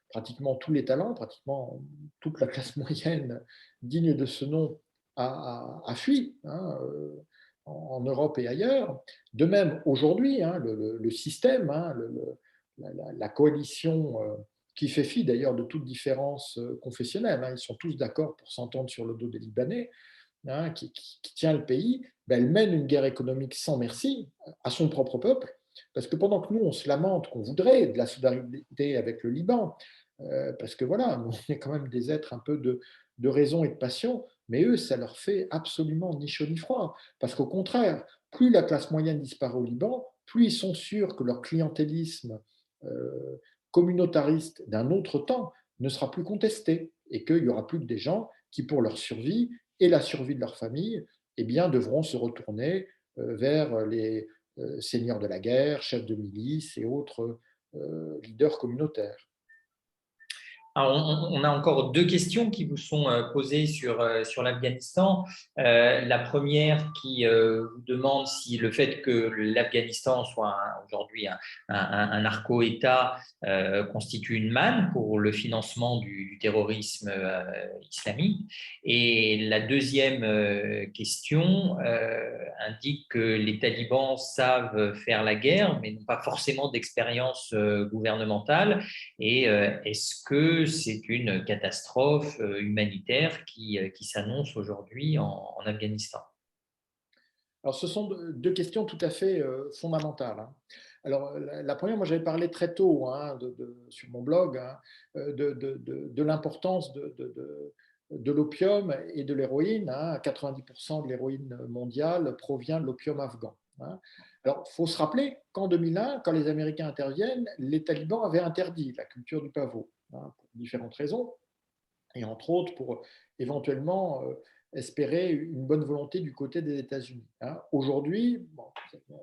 Pratiquement tous les talents, pratiquement toute la classe moyenne digne de ce nom a fui, hein, en Europe et ailleurs. De même, aujourd'hui, hein, le système, hein, la coalition qui fait fi d'ailleurs de toute différence confessionnelle, hein, ils sont tous d'accord pour s'entendre sur le dos des Libanais, hein, qui tient le pays, ben, elle mène une guerre économique sans merci à son propre peuple, parce que pendant que nous, on se lamente qu'on voudrait de la solidarité avec le Liban, parce que voilà, nous, on est quand même des êtres un peu de raison et de passion, mais eux, ça leur fait absolument ni chaud ni froid, parce qu'au contraire, plus la classe moyenne disparaît au Liban, plus ils sont sûrs que leur clientélisme communautariste d'un autre temps ne sera plus contesté, et qu'il n'y aura plus que des gens qui, pour leur survie, et la survie de leur famille, eh bien, devront se retourner vers les seigneurs de la guerre, chefs de milice et autres leaders communautaires. Alors, on a encore deux questions qui vous sont posées sur l'Afghanistan. La première qui vous demande si le fait que l'Afghanistan soit aujourd'hui un narco-État constitue une manne pour le financement du terrorisme islamique. Et la deuxième question indique que les talibans savent faire la guerre, mais n'ont pas forcément d'expérience gouvernementale. Et est-ce que c'est une catastrophe humanitaire qui s'annonce aujourd'hui en Afghanistan? Alors, ce sont deux questions tout à fait fondamentales. Hein. Alors, la première, moi j'avais parlé très tôt, hein, sur mon blog, hein, de l'importance de l'opium et de l'héroïne. Hein. 90% de l'héroïne mondiale provient de l'opium afghan. Hein. Alors, il faut se rappeler qu'en 2001, quand les Américains interviennent, les talibans avaient interdit la culture du pavot, hein, pour différentes raisons, et entre autres pour éventuellement espérer une bonne volonté du côté des États-Unis. Hein. Aujourd'hui, bon,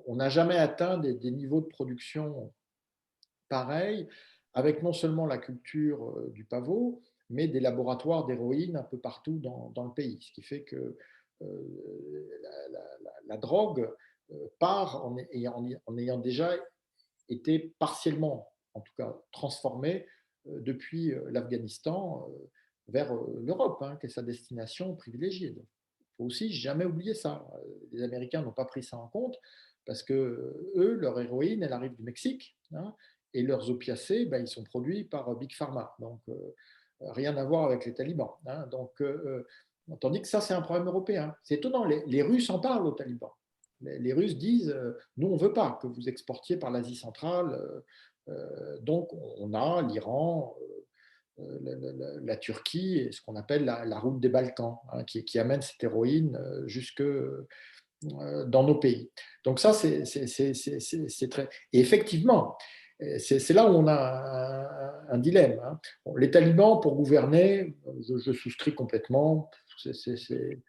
on n'a jamais atteint des niveaux de production pareils, avec non seulement la culture du pavot, mais des laboratoires d'héroïne un peu partout dans le pays. Ce qui fait que la drogue part en ayant déjà été partiellement, en tout cas, transformée depuis l'Afghanistan vers l'Europe, hein, qui est sa destination privilégiée. Il faut aussi jamais oublier ça. Les Américains n'ont pas pris ça en compte parce que eux, leur héroïne, elle arrive du Mexique, hein, et leurs opiacés, ben, ils sont produits par Big Pharma. Donc, rien à voir avec les talibans. Hein. Donc, tandis que ça, c'est un problème européen. C'est étonnant, les Russes en parlent aux talibans. Les Russes disent nous, on ne veut pas que vous exportiez par l'Asie centrale. Donc, on a l'Iran, la Turquie et ce qu'on appelle la route des Balkans, hein, qui amène cette héroïne jusque dans nos pays. Donc, ça, c'est très. Et effectivement, c'est là où on a un dilemme. Hein. Bon, les talibans, pour gouverner, je souscris complètement. C'est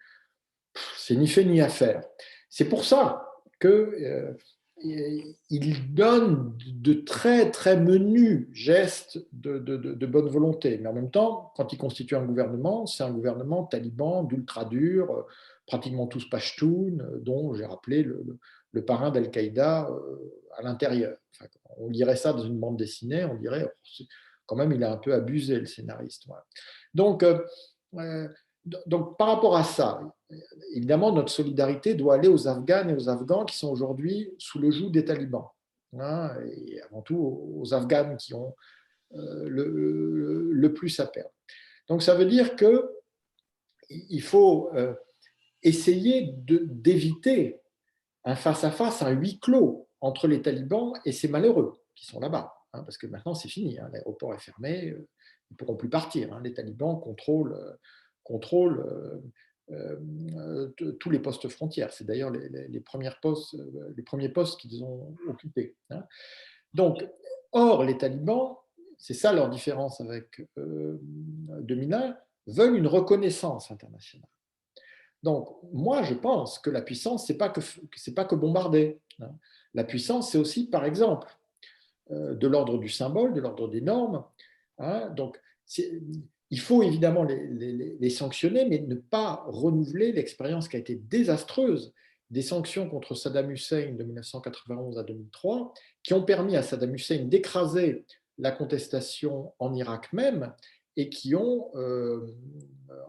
ni fait ni à faire. C'est pour ça que il donne de très très menus gestes de bonne volonté. Mais en même temps, quand il constitue un gouvernement, c'est un gouvernement taliban, d'ultra dur, pratiquement tous pashtuns, dont j'ai rappelé le parrain d'Al-Qaïda à l'intérieur. Enfin, on lirait ça dans une bande dessinée, on dirait quand même il a un peu abusé le scénariste. Voilà. Donc, donc, par rapport à ça, évidemment, notre solidarité doit aller aux Afghanes et aux Afghans qui sont aujourd'hui sous le joug des talibans. Hein, et avant tout aux Afghanes qui ont le plus à perdre. Donc, ça veut dire qu'il faut essayer d'éviter un face-à-face, un huis clos entre les talibans et ces malheureux qui sont là-bas. Hein, parce que maintenant, c'est fini. Hein, l'aéroport est fermé, ils ne pourront plus partir. Hein, les talibans contrôlent tous les postes frontières. C'est d'ailleurs les premiers postes qu'ils ont occupés. Hein. Donc, or, les talibans, c'est ça leur différence avec 2001, veulent une reconnaissance internationale. Donc, moi, je pense que la puissance, ce n'est pas que bombarder. Hein. La puissance, c'est aussi, par exemple, de l'ordre du symbole, de l'ordre des normes. Hein. Donc, il faut évidemment les sanctionner, mais ne pas renouveler l'expérience qui a été désastreuse des sanctions contre Saddam Hussein de 1991 à 2003, qui ont permis à Saddam Hussein d'écraser la contestation en Irak même et qui ont,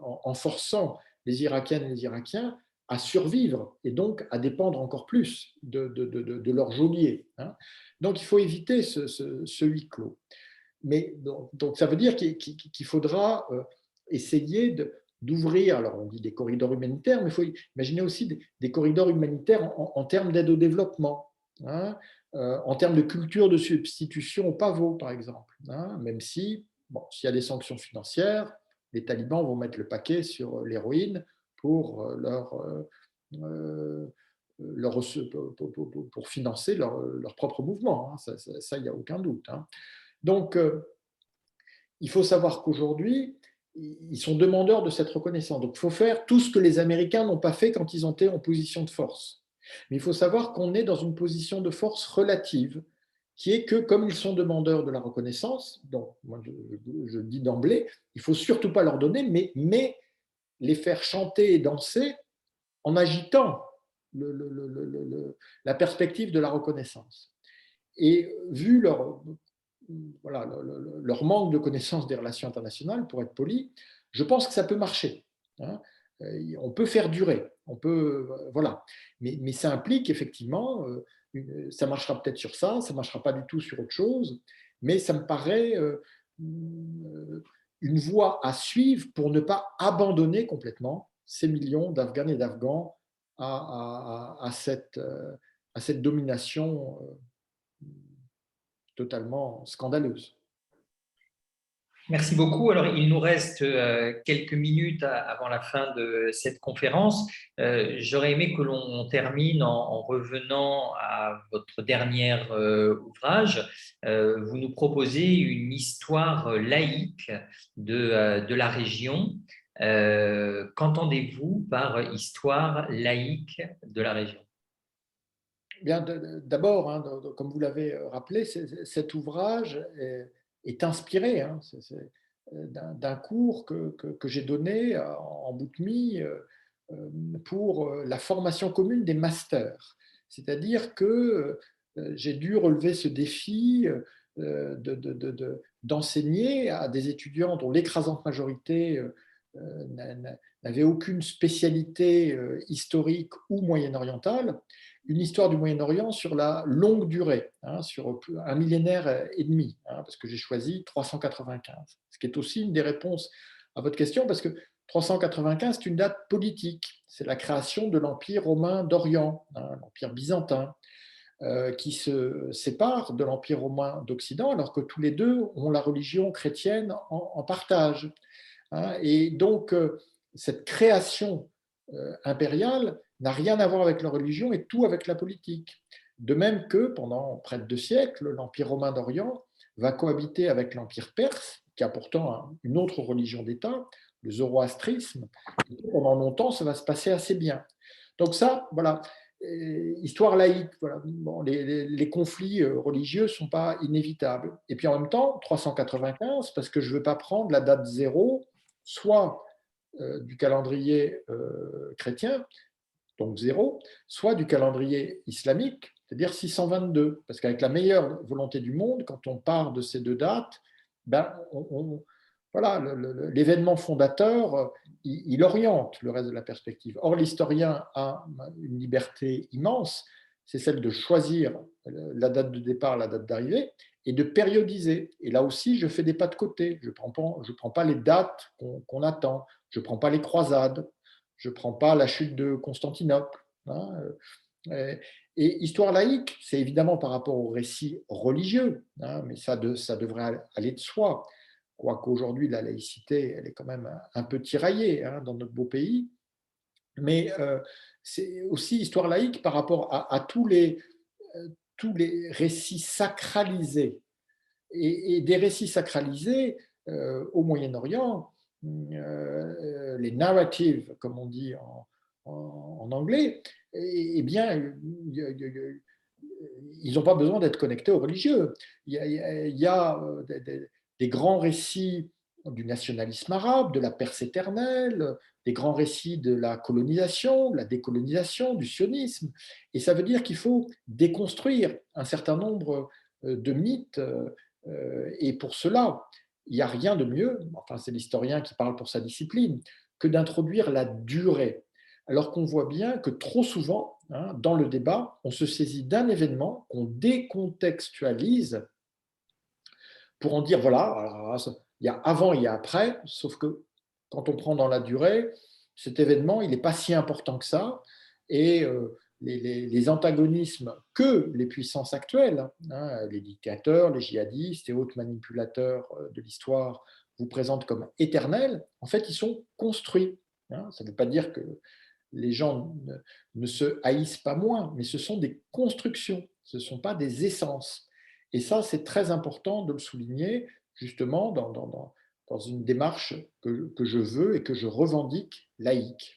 en forçant les Irakiennes et les Irakiens à survivre et donc à dépendre encore plus de leur geôlier. Hein. Donc il faut éviter ce huis clos. Mais donc ça veut dire qu'il faudra essayer d'ouvrir, alors on dit des corridors humanitaires, mais il faut imaginer aussi des corridors humanitaires en termes d'aide au développement, hein, en termes de culture de substitution au pavot, par exemple. Hein, même si, bon, s'il y a des sanctions financières, les talibans vont mettre le paquet sur l'héroïne pour pour financer leur propre mouvement. Hein, ça, il n'y a aucun doute. Hein. Donc, il faut savoir qu'aujourd'hui, ils sont demandeurs de cette reconnaissance. Donc, il faut faire tout ce que les Américains n'ont pas fait quand ils ont été en position de force. Mais il faut savoir qu'on est dans une position de force relative, qui est que, comme ils sont demandeurs de la reconnaissance, donc moi je dis d'emblée, il ne faut surtout pas leur donner, mais les faire chanter et danser en agitant la perspective de la reconnaissance. Et vu leur manque de connaissance des relations internationales, pour être poli, je pense que ça peut marcher. Hein. On peut faire durer, voilà. Mais ça implique effectivement, ça marchera peut-être sur ça, ça ne marchera pas du tout sur autre chose, mais ça me paraît une voie à suivre pour ne pas abandonner complètement ces millions d'Afghanes et d'Afghans à cette domination totalement scandaleuse. Merci beaucoup. Alors, il nous reste quelques minutes avant la fin de cette conférence. J'aurais aimé que l'on termine en revenant à votre dernier ouvrage. Vous nous proposez une histoire laïque de la région. Qu'entendez-vous par histoire laïque de la région? Bien, d'abord, hein, comme vous l'avez rappelé, cet ouvrage est inspiré, hein, d'un cours que j'ai donné en Boutmy pour la formation commune des masters. C'est-à-dire que j'ai dû relever ce défi d'enseigner à des étudiants dont l'écrasante majorité n'avait aucune spécialité historique ou moyen-orientale, une histoire du Moyen-Orient sur la longue durée, hein, sur un millénaire et demi, hein, parce que j'ai choisi 395, ce qui est aussi une des réponses à votre question, parce que 395, c'est une date politique, c'est la création de l'Empire romain d'Orient, hein, l'Empire byzantin, qui se sépare de l'Empire romain d'Occident, alors que tous les deux ont la religion chrétienne en partage. Hein, et donc, cette création impériale n'a rien à voir avec la religion et tout avec la politique. De même que pendant près de 2 siècles, l'Empire romain d'Orient va cohabiter avec l'Empire perse, qui a pourtant une autre religion d'État, le zoroastrisme. Et pendant longtemps, ça va se passer assez bien. Donc ça, voilà, histoire laïque, voilà. Bon, les conflits religieux ne sont pas inévitables. Et puis en même temps, 395, parce que je ne veux pas prendre la date zéro, soit du calendrier chrétien, donc zéro, soit du calendrier islamique, c'est-à-dire 622. Parce qu'avec la meilleure volonté du monde, quand on part de ces deux dates, ben, voilà, l'événement fondateur, il oriente le reste de la perspective. Or, l'historien a une liberté immense, c'est celle de choisir la date de départ, la date d'arrivée, et de périodiser. Et là aussi, je fais des pas de côté. Je ne prends pas les dates qu'on attend. Je ne prends pas les croisades. Je ne prends pas la chute de Constantinople. Hein. Et histoire laïque, c'est évidemment par rapport au récit religieux, hein, mais ça devrait aller de soi. Quoique aujourd'hui, la laïcité, elle est quand même un peu tiraillée, hein, dans notre beau pays. Mais c'est aussi histoire laïque par rapport à tous les récits sacralisés. Et des récits sacralisés au Moyen-Orient, les narratives, comme on dit en anglais, eh bien, ils n'ont pas besoin d'être connectés aux religieux. Il y a des grands récits du nationalisme arabe, de la Perse éternelle, des grands récits de la colonisation, de la décolonisation, du sionisme. Et ça veut dire qu'il faut déconstruire un certain nombre de mythes. Et pour cela, il n'y a rien de mieux, enfin c'est l'historien qui parle pour sa discipline, que d'introduire la durée. Alors qu'on voit bien que trop souvent, hein, dans le débat, on se saisit d'un événement qu'on décontextualise pour en dire, voilà, alors, il y a avant, il y a après, sauf que quand on prend dans la durée, cet événement, il n'est pas si important que ça, et les antagonismes que les puissances actuelles, hein, les dictateurs, les djihadistes et autres manipulateurs de l'histoire vous présentent comme éternels, en fait, ils sont construits. Hein. Ça ne veut pas dire que les gens ne se haïssent pas moins, mais ce sont des constructions, ce ne sont pas des essences. Et ça, c'est très important de le souligner, justement, dans une démarche que je veux et que je revendique laïque.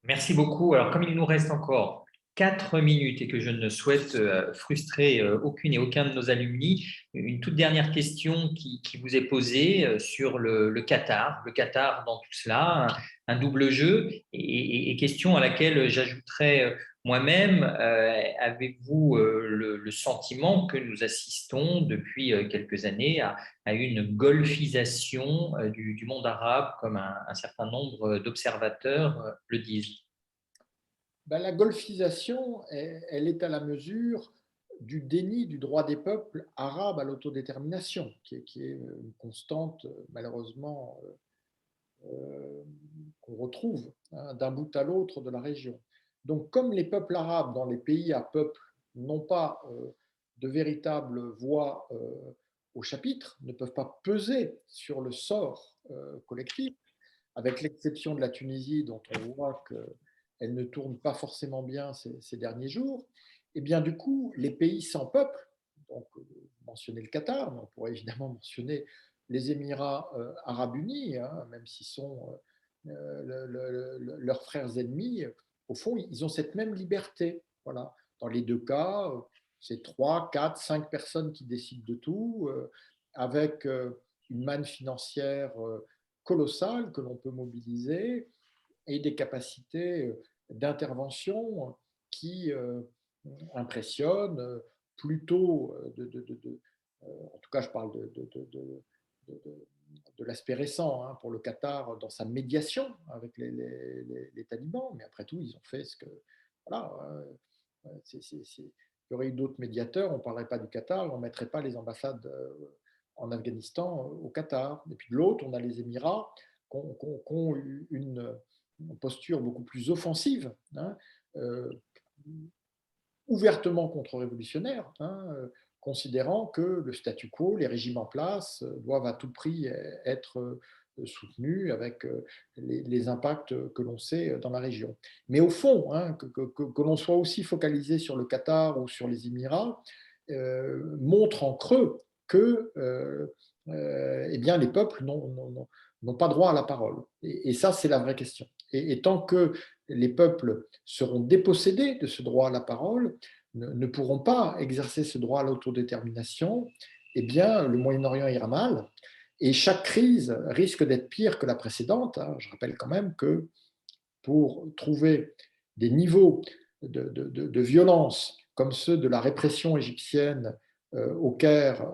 Merci beaucoup. Alors, comme il nous reste encore 4 minutes et que je ne souhaite frustrer aucune et aucun de nos alumni, une toute dernière question qui vous est posée sur le Qatar. Le Qatar dans tout cela, un double jeu et question à laquelle j'ajouterais moi-même, avez-vous le sentiment que nous assistons depuis quelques années à une golfisation du monde arabe, comme un certain nombre d'observateurs le disent? Ben, la golfisation, elle est à la mesure du déni du droit des peuples arabes à l'autodétermination, qui est une constante, malheureusement, qu'on retrouve, hein, d'un bout à l'autre de la région. Donc, comme les peuples arabes dans les pays à peuples n'ont pas de véritable voix au chapitre, ne peuvent pas peser sur le sort collectif, avec l'exception de la Tunisie, dont on voit qu'elle ne tourne pas forcément bien ces derniers jours. Et bien du coup, les pays sans peuple, donc mentionner le Qatar, mais on pourrait évidemment mentionner les Émirats arabes unis, hein, même s'ils sont leurs frères ennemis, au fond, ils ont cette même liberté. Voilà. Dans les deux cas, c'est 3, 4, 5 personnes qui décident de tout, avec une manne financière colossale que l'on peut mobiliser et des capacités d'intervention qui impressionnent plutôt, en tout cas je parle de l'aspect récent hein, pour le Qatar dans sa médiation avec les talibans, mais après tout, ils ont fait ce que... Voilà, il y aurait eu d'autres médiateurs, on ne parlerait pas du Qatar, on ne mettrait pas les ambassades en Afghanistan au Qatar. Et puis de l'autre, on a les Émirats qui ont une posture beaucoup plus offensive, hein, ouvertement contre-révolutionnaire, hein, considérant que le statu quo, les régimes en place, doivent à tout prix être soutenus avec les impacts que l'on sait dans la région. Mais au fond, hein, que l'on soit aussi focalisé sur le Qatar ou sur les Émirats, montre en creux que eh bien, les peuples n'ont pas droit à la parole. Et ça, c'est la vraie question. Et tant que les peuples seront dépossédés de ce droit à la parole, ne pourront pas exercer ce droit à l'autodétermination, eh bien, le Moyen-Orient ira mal. Et chaque crise risque d'être pire que la précédente. Je rappelle quand même que pour trouver des niveaux de violence comme ceux de la répression égyptienne au Caire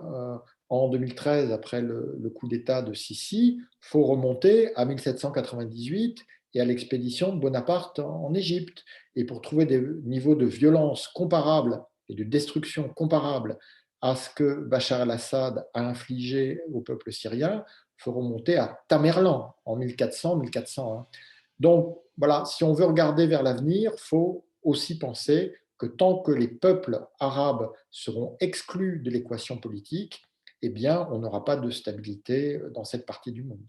en 2013, après le coup d'État de Sissi, il faut remonter à 1798 et à l'expédition de Bonaparte en Égypte. Et pour trouver des niveaux de violence comparables et de destruction comparables à ce que Bachar el-Assad a infligé au peuple syrien, il faut remonter à Tamerlan en 1400-1401. Donc voilà, si on veut regarder vers l'avenir, il faut aussi penser que tant que les peuples arabes seront exclus de l'équation politique, eh bien, on n'aura pas de stabilité dans cette partie du monde.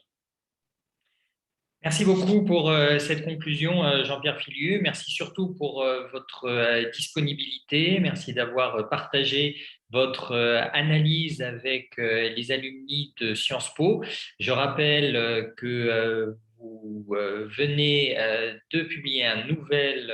Merci beaucoup pour cette conclusion, Jean-Pierre Filiu. Merci surtout pour votre disponibilité. Merci d'avoir partagé votre analyse avec les alumni de Sciences Po. Je rappelle que vous venez de publier un nouvel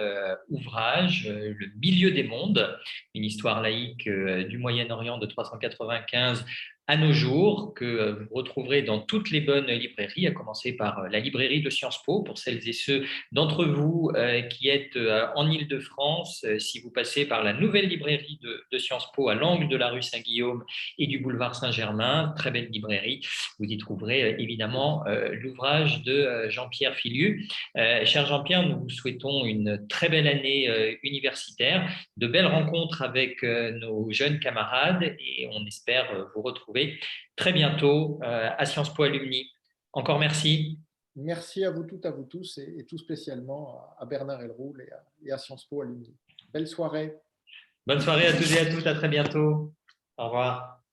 ouvrage, Le milieu des mondes, une histoire laïque du Moyen-Orient de 395 à nos jours, que vous retrouverez dans toutes les bonnes librairies, à commencer par la librairie de Sciences Po, pour celles et ceux d'entre vous qui êtes en Île-de-France. Si vous passez par la nouvelle librairie de Sciences Po à l'angle de la rue Saint-Guillaume et du boulevard Saint-Germain, très belle librairie, vous y trouverez évidemment l'ouvrage de Jean-Pierre Filiu. Cher Jean-Pierre, nous vous souhaitons une très belle année universitaire, de belles rencontres avec nos jeunes camarades et on espère vous retrouver très bientôt à Sciences Po Alumni. Encore merci. Merci à vous toutes, à vous tous, et tout spécialement à Bernard Elroul et à Sciences Po Alumni. Belle soirée. Bonne soirée à tous et à toutes, à très bientôt. Au revoir.